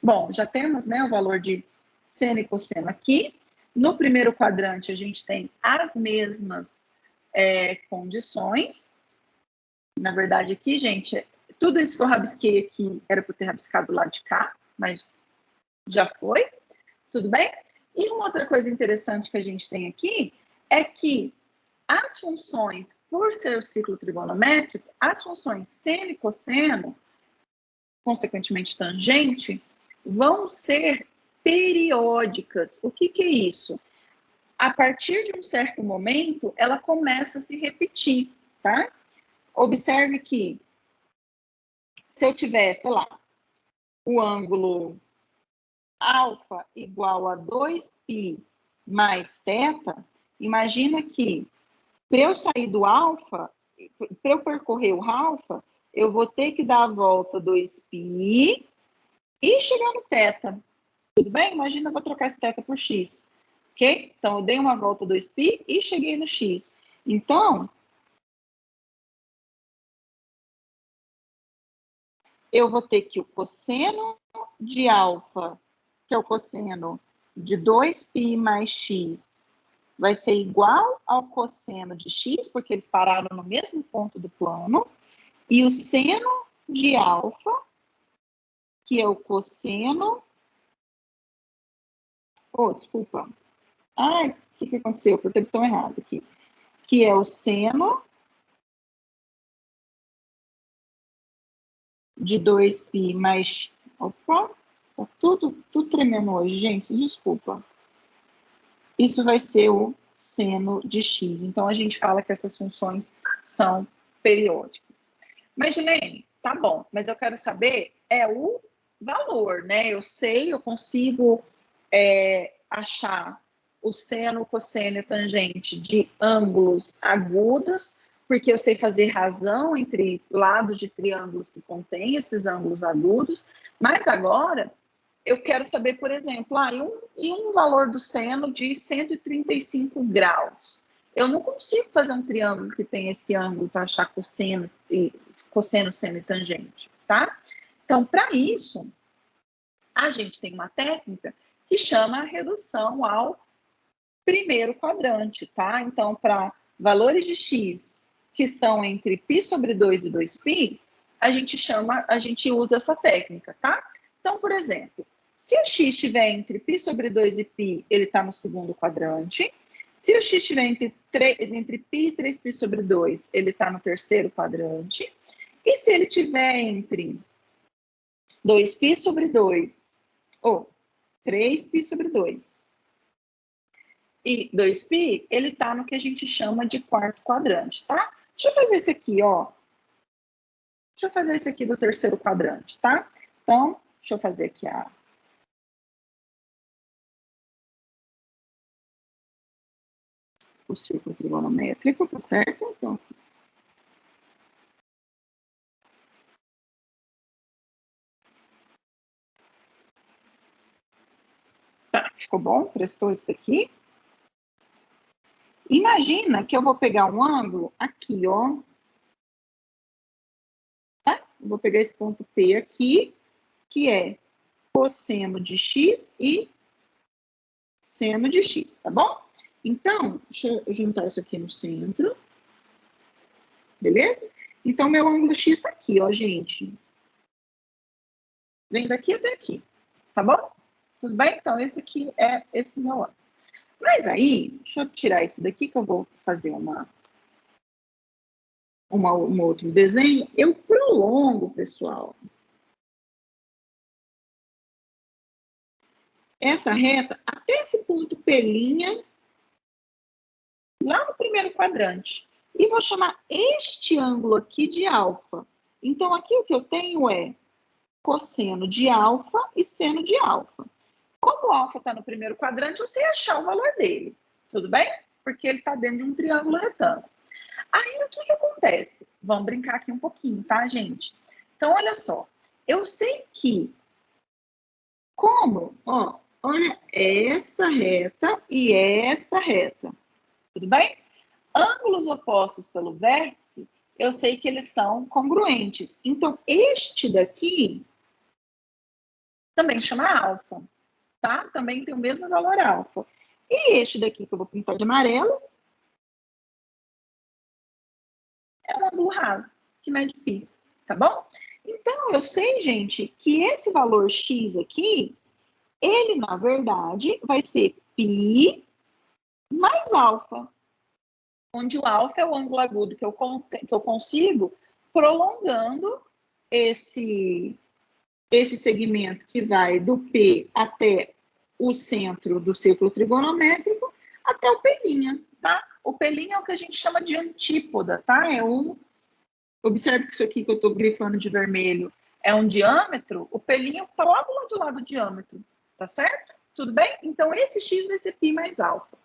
Bom, já temos, né, o valor de seno e cosseno aqui. No primeiro quadrante, a gente tem as mesmas condições. Na verdade, aqui, gente, tudo isso que eu rabisquei aqui era para eu ter rabiscado lá de cá, mas já foi. Tudo bem? E uma outra coisa interessante que a gente tem aqui é que as funções, por ser o ciclo trigonométrico, as funções seno e cosseno, consequentemente tangente, vão ser periódicas. O que é isso? A partir de um certo momento, ela começa a se repetir, tá? Observe que se eu tiver, sei lá, o ângulo alfa igual a 2π mais θ, imagina que para eu sair do alfa, para eu percorrer o alfa, eu vou ter que dar a volta 2π e chegar no θ. Tudo bem? Imagina, eu vou trocar esse θ por x. Ok? Então, eu dei uma volta 2π e cheguei no x. Então, eu vou ter que o cosseno de alfa, que é o cosseno de 2π mais x, vai ser igual ao cosseno de x, porque eles pararam no mesmo ponto do plano, e o seno de alfa, que é o cosseno... Oh, desculpa. Ai, o que aconteceu? Eu tenho botão errado aqui. Que é o seno de 2π mais... Opa, tá tudo tremendo hoje, gente, desculpa. Isso vai ser o seno de x. Então, a gente fala que essas funções são periódicas. Mas, Gilene, tá bom, mas eu quero saber o valor, né? Eu sei, eu consigo achar o seno, cosseno e tangente de ângulos agudos, porque eu sei fazer razão entre lados de triângulos que contêm esses ângulos agudos, mas agora eu quero saber, por exemplo, e um valor do seno de 135 graus. Eu não consigo fazer um triângulo que tem esse ângulo para achar cosseno, seno e tangente, tá? Então, para isso, a gente tem uma técnica que chama a redução ao primeiro quadrante, tá? Então, para valores de x que estão entre π sobre 2 e 2π, a gente usa essa técnica, tá? Então, por exemplo, se o x estiver entre π sobre 2 e π, ele está no segundo quadrante. Se o x estiver entre π e 3π sobre 2, ele está no terceiro quadrante. E se ele estiver entre 2π sobre 2, ou 3π sobre 2 e 2π, ele está no que a gente chama de quarto quadrante, tá? Deixa eu fazer esse aqui, ó. Deixa eu fazer esse aqui do terceiro quadrante, tá? Então, deixa eu fazer aqui o círculo trigonométrico, tá certo? Então, tá, ficou bom? Prestou isso daqui? Imagina que eu vou pegar um ângulo aqui, ó. Tá? Eu vou pegar esse ponto P aqui, que é cosseno de x e seno de x, tá bom? Então, deixa eu juntar isso aqui no centro. Beleza? Então, meu ângulo x está aqui, ó, gente. Vem daqui até aqui, tá bom? Tudo bem? Então, esse aqui é esse meu ângulo. Mas aí, deixa eu tirar esse daqui, que eu vou fazer um outro desenho. Eu prolongo, pessoal. essa reta até esse ponto P', lá no primeiro quadrante. E vou chamar este ângulo aqui de alfa. Então, aqui o que eu tenho é cosseno de alfa e seno de alfa. Como o alfa está no primeiro quadrante, eu sei achar o valor dele. Tudo bem? Porque ele está dentro de um triângulo retângulo. Aí, o que acontece? Vamos brincar aqui um pouquinho, tá, gente? Então, olha só. Eu sei que como, ó, olha esta reta e esta reta. Tudo bem? Ângulos opostos pelo vértice, eu sei que eles são congruentes. Então, este daqui também chama alfa, tá? Também tem o mesmo valor alfa. E este daqui, que eu vou pintar de amarelo, é um ângulo raso, que mede π, tá bom? Então, eu sei, gente, que esse valor x aqui, ele, na verdade, vai ser π mais alfa, onde o alfa é o ângulo agudo que eu consigo prolongando esse segmento que vai do P até o centro do círculo trigonométrico até o P', tá? O P' é o que a gente chama de antípoda, tá? Observe que isso aqui que eu estou grifando de vermelho é um diâmetro, o P' está logo do lado do diâmetro, tá certo? Tudo bem? Então, esse x vai ser π mais alfa.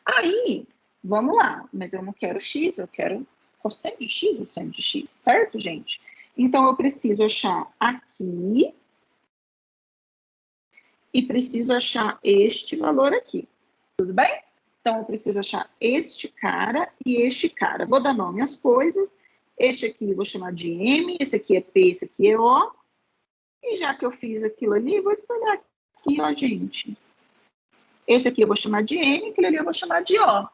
Aí, vamos lá, mas eu não quero x, eu quero cosseno de x ou seno de x, certo, gente? Então, eu preciso achar aqui e preciso achar este valor aqui, tudo bem? Então, eu preciso achar este cara e este cara. Vou dar nome às coisas. Este aqui eu vou chamar de M, esse aqui é P, esse aqui é O. E já que eu fiz aquilo ali, vou espalhar aqui, ó, gente. Esse aqui eu vou chamar de N, aquele ali eu vou chamar de O.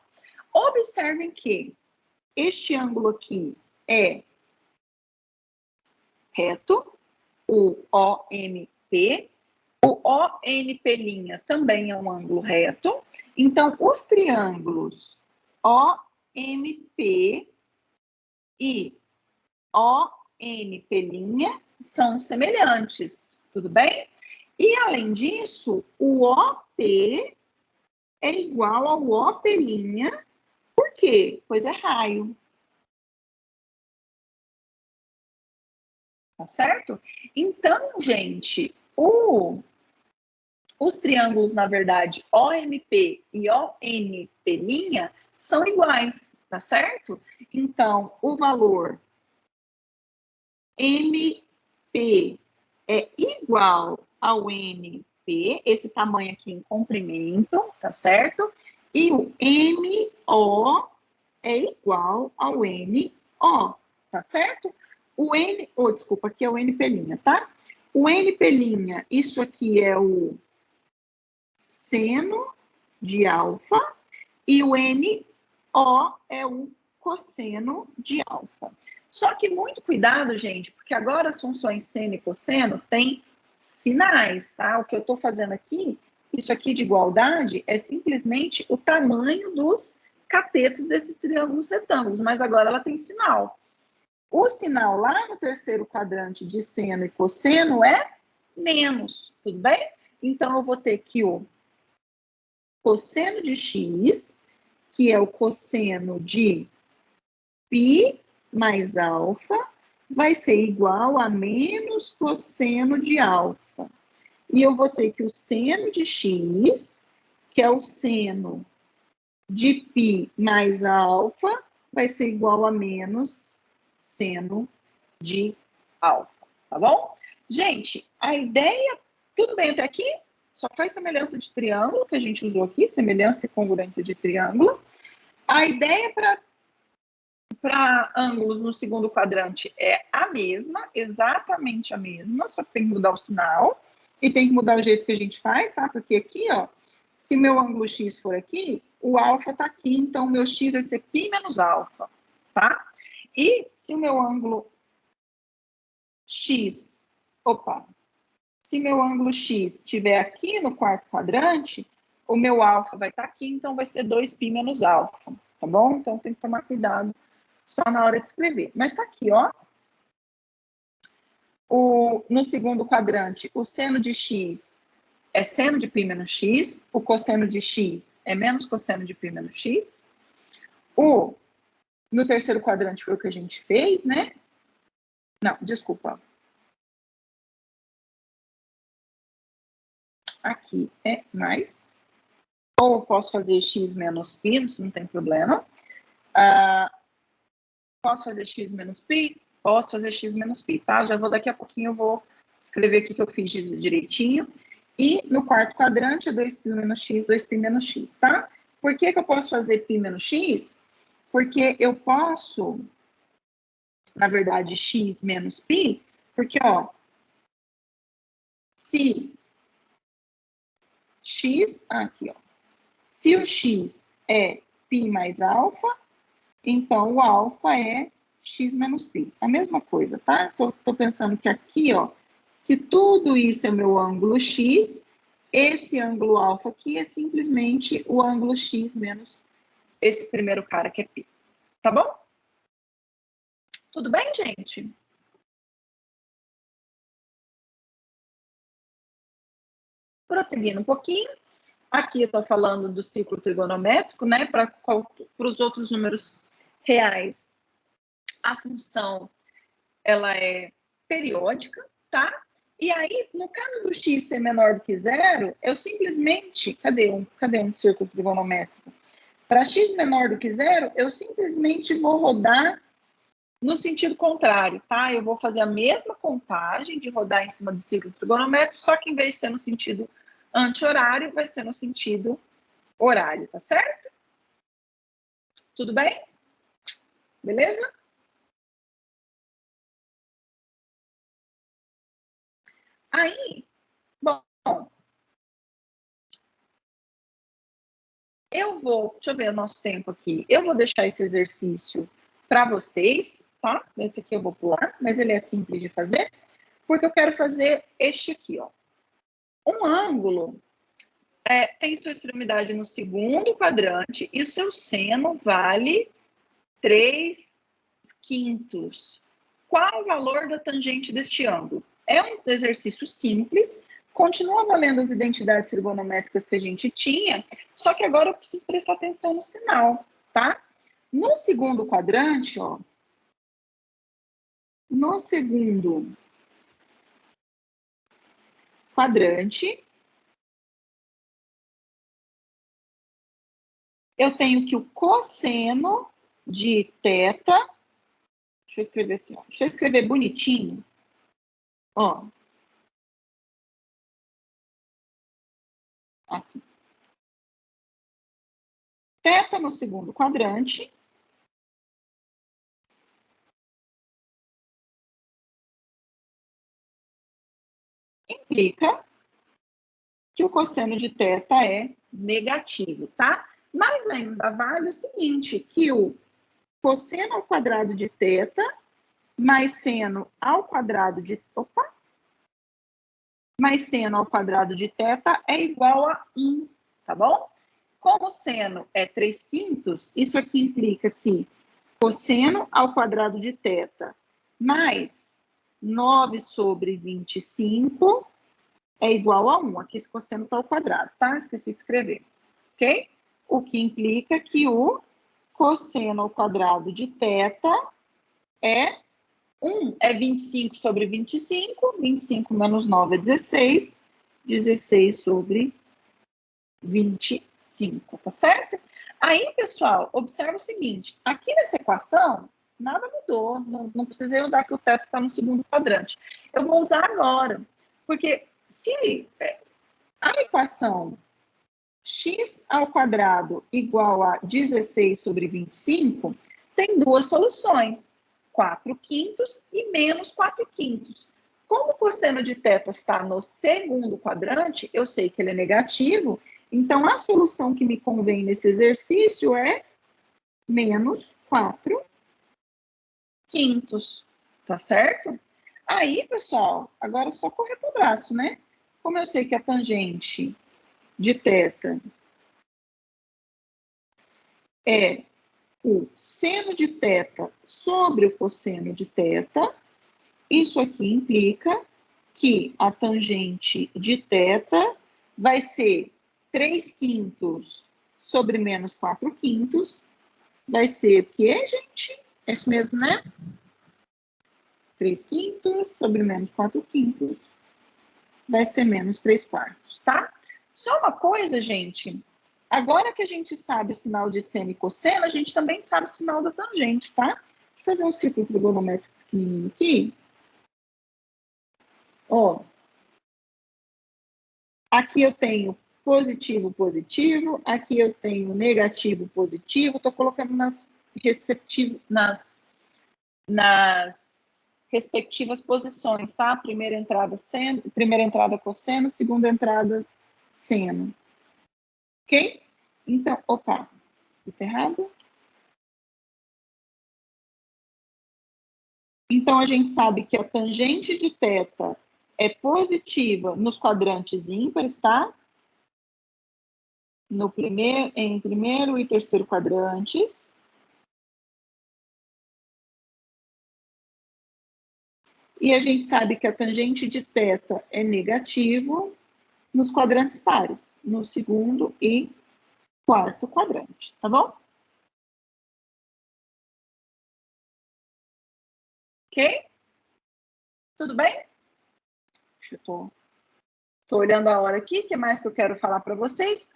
Observem que este ângulo aqui é reto, o OMP. O ONP' também é um ângulo reto. Então, os triângulos OMP e ONP' são semelhantes, tudo bem? E, além disso, o OP é igual ao OP'. Por quê? Pois é raio. Tá certo? Então, gente, os triângulos, na verdade, OMP e ONP' são iguais, tá certo? Então, o valor MP é igual ao NP, esse tamanho aqui em comprimento, tá certo? E o MO é igual ao NO, tá certo? O N, desculpa, aqui é o NP', tá? O NP', isso aqui é o seno de alfa e o NO é o cosseno de alfa. Só que muito cuidado, gente, porque agora as funções seno e cosseno têm sinais, tá? O que eu estou fazendo aqui, isso aqui de igualdade, é simplesmente o tamanho dos catetos desses triângulos retângulos, mas agora ela tem sinal. O sinal lá no terceiro quadrante de seno e cosseno é menos, tudo bem? Então, eu vou ter que o cosseno de x, que é o cosseno de π mais alfa, vai ser igual a menos cosseno de alfa. E eu vou ter que o seno de x, que é o seno de π mais alfa, vai ser igual a menos seno de alfa, tá bom? Gente, a ideia, tudo bem até aqui? Só faz semelhança de triângulo, que a gente usou aqui, semelhança e congruência de triângulo. A ideia para ângulos no segundo quadrante é a mesma, exatamente a mesma, só que tem que mudar o sinal e tem que mudar o jeito que a gente faz, tá? Porque aqui, ó, se o meu ângulo x for aqui, o alfa tá aqui, então o meu x vai ser π menos alfa, tá? E se o meu ângulo x, se meu ângulo x estiver aqui no quarto quadrante, o meu alfa vai estar aqui, então vai ser 2π menos alfa, tá bom? Então tem que tomar cuidado só na hora de escrever. Mas tá aqui, ó. No segundo quadrante, o seno de x é seno de π menos x, o cosseno de x é menos cosseno de π menos x. No terceiro quadrante foi o que a gente fez, né? Não, desculpa. Aqui é mais. Ou eu posso fazer x menos π, isso não tem problema. Posso fazer x menos π? Posso fazer x menos π, tá? Já vou, daqui a pouquinho eu vou escrever aqui que eu fiz direitinho. E no quarto quadrante é 2π menos x, 2π menos x, tá? Por que que eu posso fazer π menos x? Porque eu posso, na verdade, x menos π, porque, ó, se x, aqui, ó, se o x é π mais alfa, então o alfa é x menos π. A mesma coisa, tá? Só estou pensando que aqui, ó, se tudo isso é meu ângulo x, esse ângulo alfa aqui é simplesmente o ângulo x menos esse primeiro cara que é π. Tá bom? Tudo bem, gente? Prosseguindo um pouquinho. Aqui eu estou falando do ciclo trigonométrico, né? Para os outros números reais, a função ela é periódica, tá? E aí, no caso do x ser menor do que zero, eu simplesmente... Cadê um círculo trigonométrico? Para x menor do que zero, eu simplesmente vou rodar no sentido contrário, tá? Eu vou fazer a mesma contagem de rodar em cima do círculo trigonométrico, só que em vez de ser no sentido anti-horário, vai ser no sentido horário, tá certo? Tudo bem? Beleza? Aí, bom, deixa eu ver o nosso tempo aqui. Eu vou deixar esse exercício para vocês, tá? Esse aqui eu vou pular, mas ele é simples de fazer, porque eu quero fazer este aqui, ó. Um ângulo tem sua extremidade no segundo quadrante e o seu seno vale 3/5. Qual o valor da tangente deste ângulo? É um exercício simples, continua valendo as identidades trigonométricas que a gente tinha, só que agora eu preciso prestar atenção no sinal, tá? No segundo quadrante, ó, no segundo quadrante, eu tenho que o cosseno de θ, deixa eu escrever assim, ó, deixa eu escrever bonitinho, ó, assim. Θ no segundo quadrante implica que o cosseno de θ é negativo, tá? Mas ainda vale o seguinte, que o cosseno ao quadrado de θ mais seno ao quadrado de... mais seno ao quadrado de θ é igual a 1, tá bom? Como o seno é 3/5, isso aqui implica que cosseno ao quadrado de θ mais 9/25 é igual a 1. Aqui esse cosseno está ao quadrado, tá? Esqueci de escrever, ok? O que implica que o cosseno ao quadrado de θ é 1. É 25/25. 25 menos 9 é 16. 16 sobre 25, tá certo? Aí, pessoal, observa o seguinte. Aqui nessa equação, nada mudou. Não precisei usar que o teto está no segundo quadrante. Eu vou usar agora. Porque se a equação x ao quadrado igual a 16/25 tem duas soluções, 4/5 e menos 4/5. Como o cosseno de θ está no segundo quadrante, eu sei que ele é negativo, então a solução que me convém nesse exercício é menos 4/5, tá certo? Aí, pessoal, agora é só correr pro braço, né? Como eu sei que a tangente de θ é o seno de θ sobre o cosseno de θ, isso aqui implica que a tangente de θ vai ser 3/5 sobre menos 4/5. Vai ser o quê, gente? É isso mesmo, né? 3/5 sobre menos 4/5 vai ser menos 3/4, tá? Só uma coisa, gente. Agora que a gente sabe o sinal de seno e cosseno, a gente também sabe o sinal da tangente, tá? Deixa eu fazer um círculo trigonométrico pequenininho aqui. Ó. Aqui eu tenho positivo, positivo. Aqui eu tenho negativo, positivo. Estou colocando nas respectivas posições, tá? Primeira entrada cosseno, segunda entrada seno. Ok? Então, opa, está errado? Então, a gente sabe que a tangente de θ é positiva nos quadrantes ímpares, tá? Em primeiro e terceiro quadrantes. E a gente sabe que a tangente de θ é negativo nos quadrantes pares, no segundo e quarto quadrante, tá bom? Ok? Tudo bem? Tô olhando a hora aqui, o que mais que eu quero falar para vocês?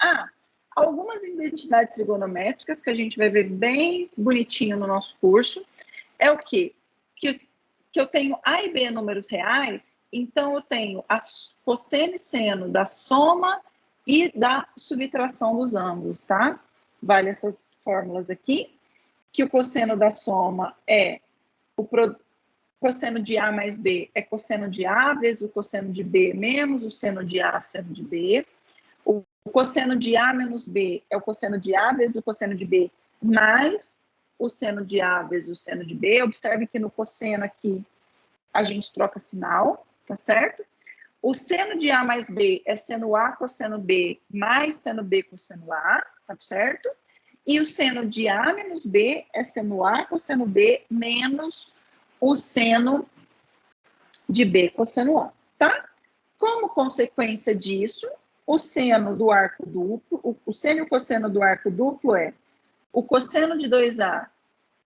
Algumas identidades trigonométricas que a gente vai ver bem bonitinho no nosso curso. É o quê? Que eu tenho A e B números reais, então eu tenho a cosseno e seno da soma e da subtração dos ângulos, tá? Vale essas fórmulas aqui, que o cosseno da soma é cosseno de A mais B é cosseno de A vezes o cosseno de B menos o seno de A, seno de B. O cosseno de A menos B é o cosseno de A vezes o cosseno de B mais o seno de A vezes o seno de B. Observe que no cosseno aqui a gente troca sinal, tá certo? O seno de A mais B é seno A cosseno B mais seno B cosseno A, tá certo? E o seno de A menos B é seno A cosseno B menos o seno de B cosseno A, tá? Como consequência disso, o seno do arco duplo, o seno e o cosseno do arco duplo é o cosseno de 2A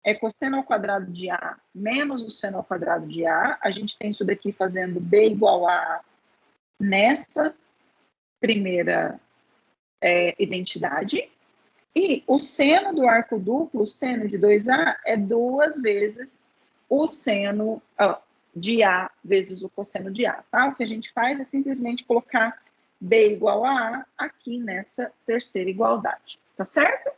é cosseno ao quadrado de A menos o seno ao quadrado de A. A gente tem isso daqui fazendo B igual a A nessa primeira identidade. E o seno do arco duplo, o seno de 2A, é 2 vezes o seno de A vezes o cosseno de A, tá? O que a gente faz é simplesmente colocar B igual a A aqui nessa terceira igualdade, tá certo?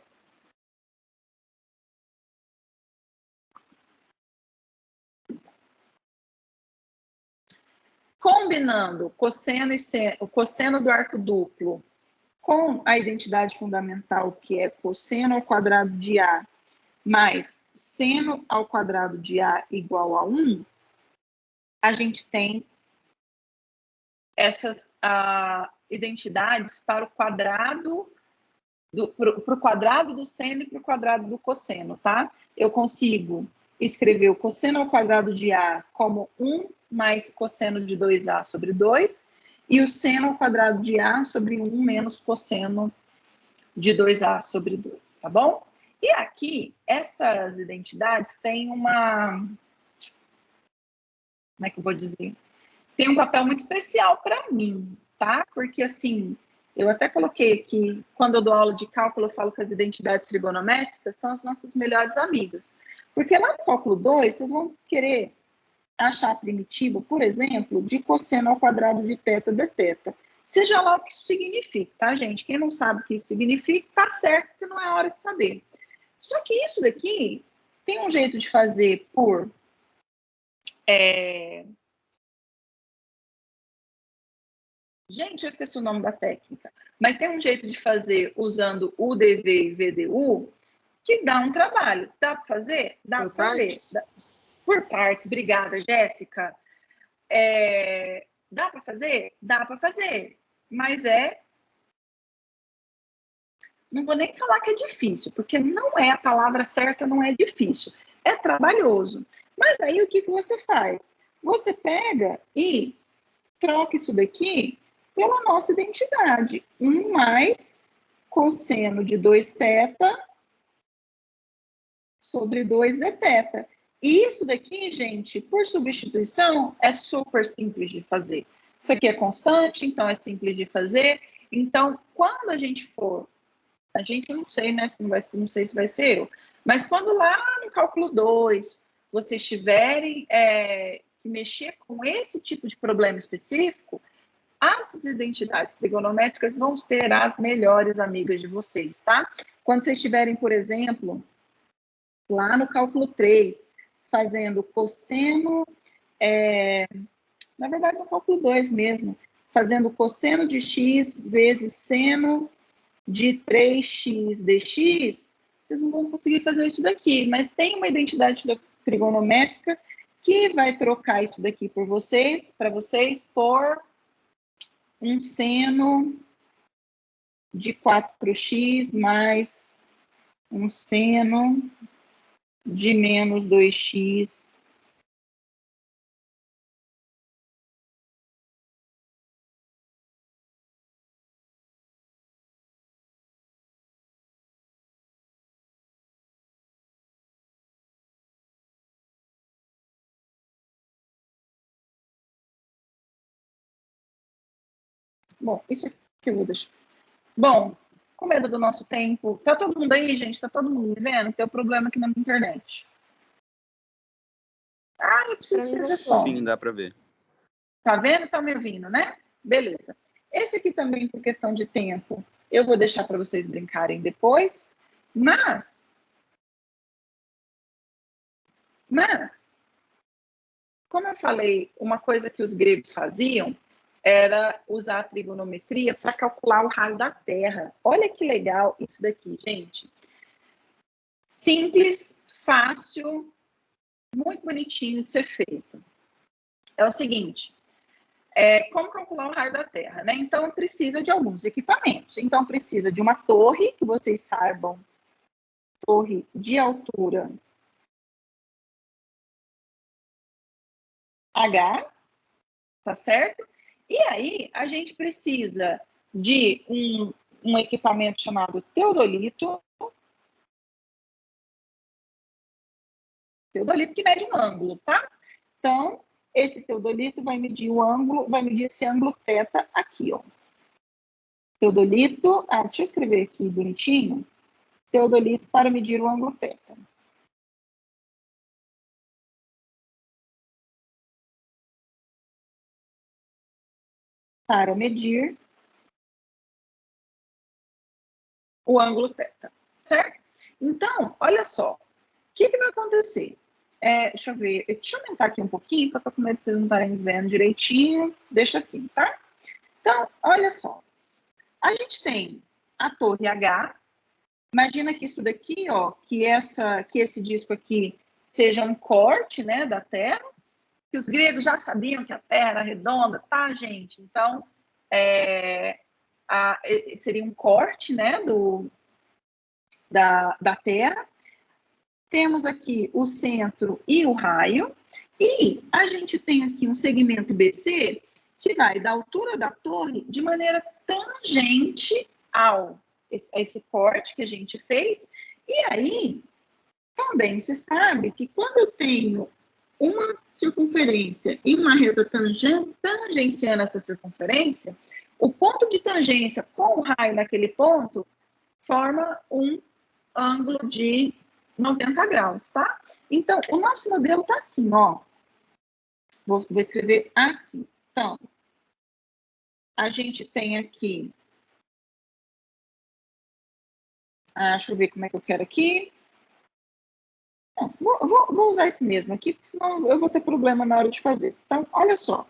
Combinando o cosseno do arco duplo com a identidade fundamental, que é cosseno ao quadrado de A mais seno ao quadrado de A igual a 1, a gente tem essas identidades para o quadrado do seno e para o quadrado do cosseno, tá? Eu consigo escrever o cosseno ao quadrado de A como 1 mais cosseno de 2A sobre 2 e o seno ao quadrado de A sobre 1 menos cosseno de 2A sobre 2, tá bom? E aqui, essas identidades têm uma... Como é que eu vou dizer? Tem um papel muito especial para mim, tá? Porque, assim, eu até coloquei aqui, quando eu dou aula de cálculo, eu falo que as identidades trigonométricas são as nossas melhores amigas. Porque lá no cálculo 2, vocês vão querer achar primitivo, por exemplo, de cosseno ao quadrado de θ de θ. Seja lá o que isso significa, tá, gente? Quem não sabe o que isso significa, tá certo que não é hora de saber. Só que isso daqui tem um jeito de fazer por... Gente, eu esqueci o nome da técnica. Mas tem um jeito de fazer usando UDV e VDU que dá um trabalho. Dá para fazer? Dá para fazer. Por partes. Obrigada, Jéssica. Dá para fazer? Dá para fazer. Mas não vou nem falar que é difícil, porque não é a palavra certa, não é difícil. É trabalhoso. Mas aí o que você faz? Você pega e troca isso daqui pela nossa identidade. 1 mais cosseno de 2θ sobre 2dθ. E isso daqui, gente, por substituição, é super simples de fazer. Isso aqui é constante, então é simples de fazer. Então, quando a gente for, a gente não sei, né, não sei se vai ser eu, mas quando lá no cálculo 2, vocês tiverem que mexer com esse tipo de problema específico, as identidades trigonométricas vão ser as melhores amigas de vocês, tá? Quando vocês estiverem, por exemplo, lá no cálculo 3, fazendo cosseno, na verdade no cálculo 2 mesmo, fazendo cosseno de x vezes seno de 3x dx, vocês não vão conseguir fazer isso daqui, mas tem uma identidade trigonométrica que vai trocar isso daqui por vocês, para vocês, por um seno de 4x mais um seno de menos 2x Bom, isso aqui eu vou deixar. Bom, com medo do nosso tempo, tá todo mundo aí, gente? Tá todo mundo me vendo? Tem um problema aqui na minha internet. Eu preciso que vocês respondam.
Sim, dá para ver.
Tá vendo? Tá me ouvindo, né? Beleza. Esse aqui também, por questão de tempo, eu vou deixar para vocês brincarem depois, mas, como eu falei, uma coisa que os gregos faziam era usar a trigonometria para calcular o raio da Terra. Olha que legal isso daqui, gente. Simples, fácil, muito bonitinho de ser feito. É o seguinte, como calcular o raio da Terra, né? Então, precisa de alguns equipamentos. Então, precisa de uma torre, que vocês saibam, torre de altura H, tá certo? E aí, a gente precisa de um equipamento chamado teodolito. Teodolito que mede um ângulo, tá? Então, esse teodolito vai medir o ângulo, vai medir esse ângulo θ aqui, ó. Teodolito, deixa eu escrever aqui bonitinho. Teodolito para medir o ângulo θ. Para medir o ângulo θ, certo? Então, olha só, o que vai acontecer? Deixa eu ver, deixa eu aumentar aqui um pouquinho, porque eu tô com medo de vocês não estarem vendo direitinho, deixa assim, tá? Então, olha só, a gente tem a torre H, imagina que isso daqui, ó, que esse disco aqui seja um corte, né, da Terra, que os gregos já sabiam que a Terra era redonda, tá, gente? Então, seria um corte, né, da Terra. Temos aqui o centro e o raio, e a gente tem aqui um segmento BC que vai da altura da torre de maneira tangente a esse corte que a gente fez. E aí, também se sabe que quando eu tenho uma circunferência e uma reta tangenciando essa circunferência, o ponto de tangência com o raio naquele ponto forma um ângulo de 90 graus, tá? Então, o nosso modelo tá assim, ó. Vou escrever assim. Então, a gente tem aqui... deixa eu ver como é que eu quero aqui. Vou usar esse mesmo aqui, porque senão eu vou ter problema na hora de fazer. Então, olha só.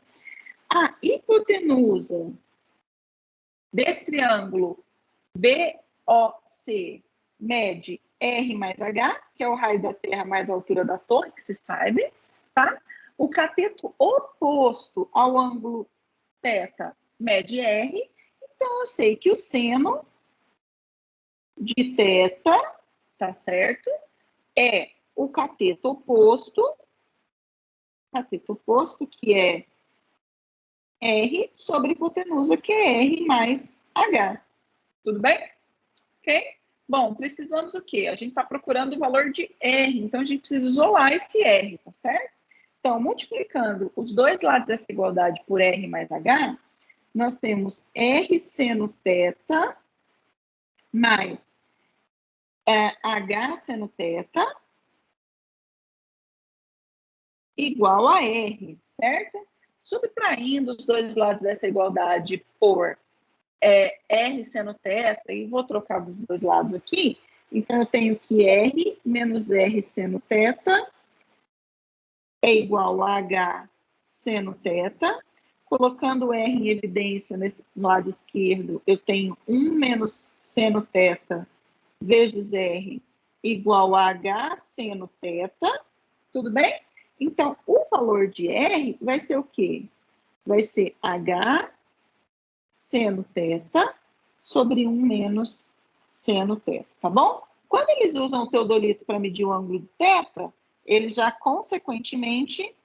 A hipotenusa desse triângulo BOC mede R mais H, que é o raio da Terra mais a altura da torre, que se sabe, tá? O cateto oposto ao ângulo θ mede R, então eu sei que o seno de θ, tá certo? É o cateto oposto, que é R sobre hipotenusa, que é R mais H. Tudo bem? Ok? Bom, precisamos o quê? A gente está procurando o valor de R, então a gente precisa isolar esse R, tá certo? Então, multiplicando os dois lados dessa igualdade por R mais H, nós temos R seno θ mais H seno θ igual a R, certo? Subtraindo os dois lados dessa igualdade por R seno θ, e vou trocar dos dois lados aqui, então eu tenho que R menos R seno θ é igual a H seno θ. Colocando R em evidência nesse lado esquerdo, eu tenho 1 menos seno θ vezes R igual a H seno θ. Tudo bem? Então, o valor de R vai ser o quê? Vai ser H seno θ sobre 1 menos seno θ, tá bom? Quando eles usam o teodolito para medir o ângulo de θ, eles já consequentemente,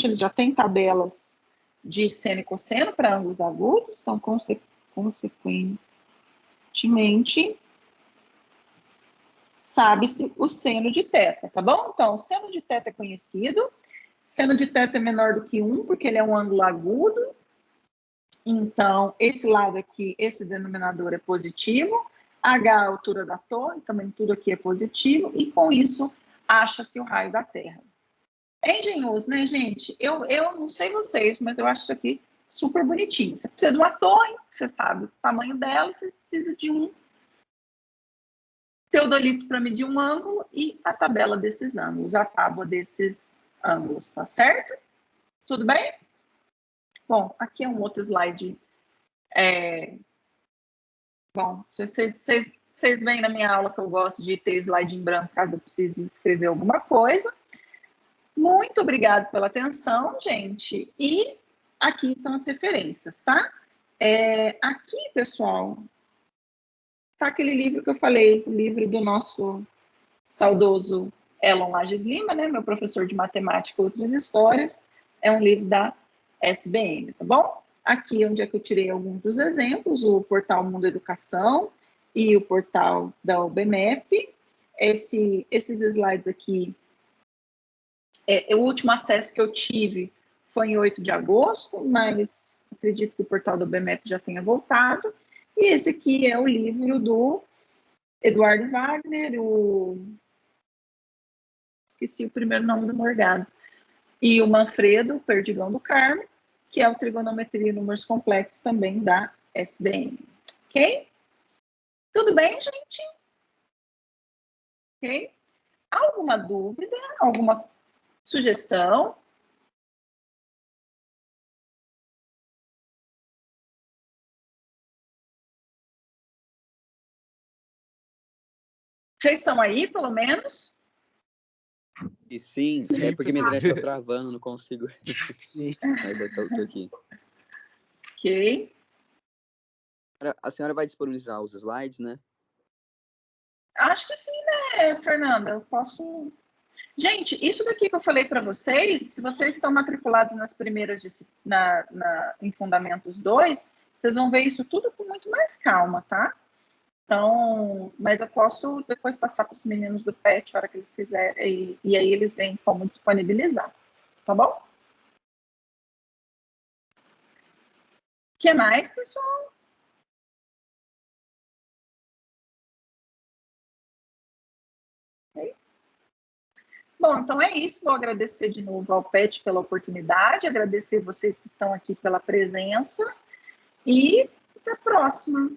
eles já têm tabelas de seno e cosseno para ângulos agudos, então, consequentemente, sabe-se o seno de θ, tá bom? Então, o seno de θ é conhecido, seno de θ é menor do que 1, porque ele é um ângulo agudo, então, esse lado aqui, esse denominador é positivo, H é a altura da torre, também tudo aqui é positivo, e com isso, acha-se o raio da Terra. É engenhoso, né, gente? Eu não sei vocês, mas eu acho isso aqui super bonitinho. Você precisa de uma torre, você sabe o tamanho dela, você precisa de um teodolito para medir um ângulo e a tabela desses ângulos, a tábua desses ângulos, tá certo? Tudo bem? Bom, aqui é um outro slide. Bom, vocês veem na minha aula que eu gosto de ter slide em branco caso eu precise escrever alguma coisa. Muito obrigada pela atenção, gente. E aqui estão as referências, tá? Aqui, pessoal, tá aquele livro que eu falei, o livro do nosso saudoso Elon Lages Lima, né? Meu professor de matemática e outras histórias. É um livro da SBM, tá bom? Aqui onde é que eu tirei alguns dos exemplos, o portal Mundo Educação e o portal da UBMEP. Esses slides aqui, o último acesso que eu tive foi em 8 de agosto, mas acredito que o portal da UBMEP já tenha voltado. E esse aqui é o livro do Eduardo Wagner, esqueci o primeiro nome do Morgado, e o Manfredo Perdigão do Carmo, que é o Trigonometria e Números Complexos também da SBM. Ok? Tudo bem, gente? Ok? Alguma dúvida? Alguma sugestão? Vocês estão aí, pelo menos?
E sim, é porque minha internet está travando, não consigo.
Sim.
Mas eu tô aqui.
Ok.
A senhora vai disponibilizar os slides, né?
Acho que sim, né, Fernanda? Eu posso... Gente, isso daqui que eu falei para vocês, se vocês estão matriculados nas primeiras em Fundamentos 2, vocês vão ver isso tudo com muito mais calma, tá? Então, mas eu posso depois passar para os meninos do PET, a hora que eles quiserem, e aí eles veem como disponibilizar, tá bom? O que mais, pessoal? Okay. Bom, então é isso. Vou agradecer de novo ao PET pela oportunidade, agradecer vocês que estão aqui pela presença e até a próxima.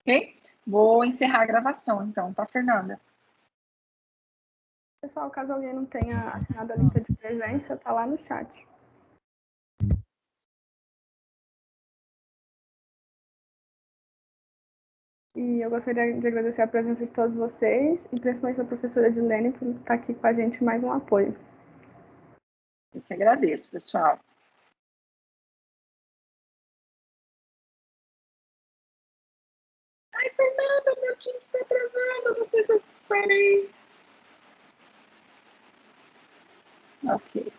Ok? Vou encerrar a gravação, então, tá, Fernanda?
Pessoal, caso alguém não tenha assinado a lista de presença, tá lá no chat. E eu gostaria de agradecer a presença de todos vocês, e principalmente da professora Edilene por estar aqui com a gente, mais um apoio.
Eu que agradeço, pessoal. Ai, Fernanda, meu time está travando, não sei se eu parei. Ok.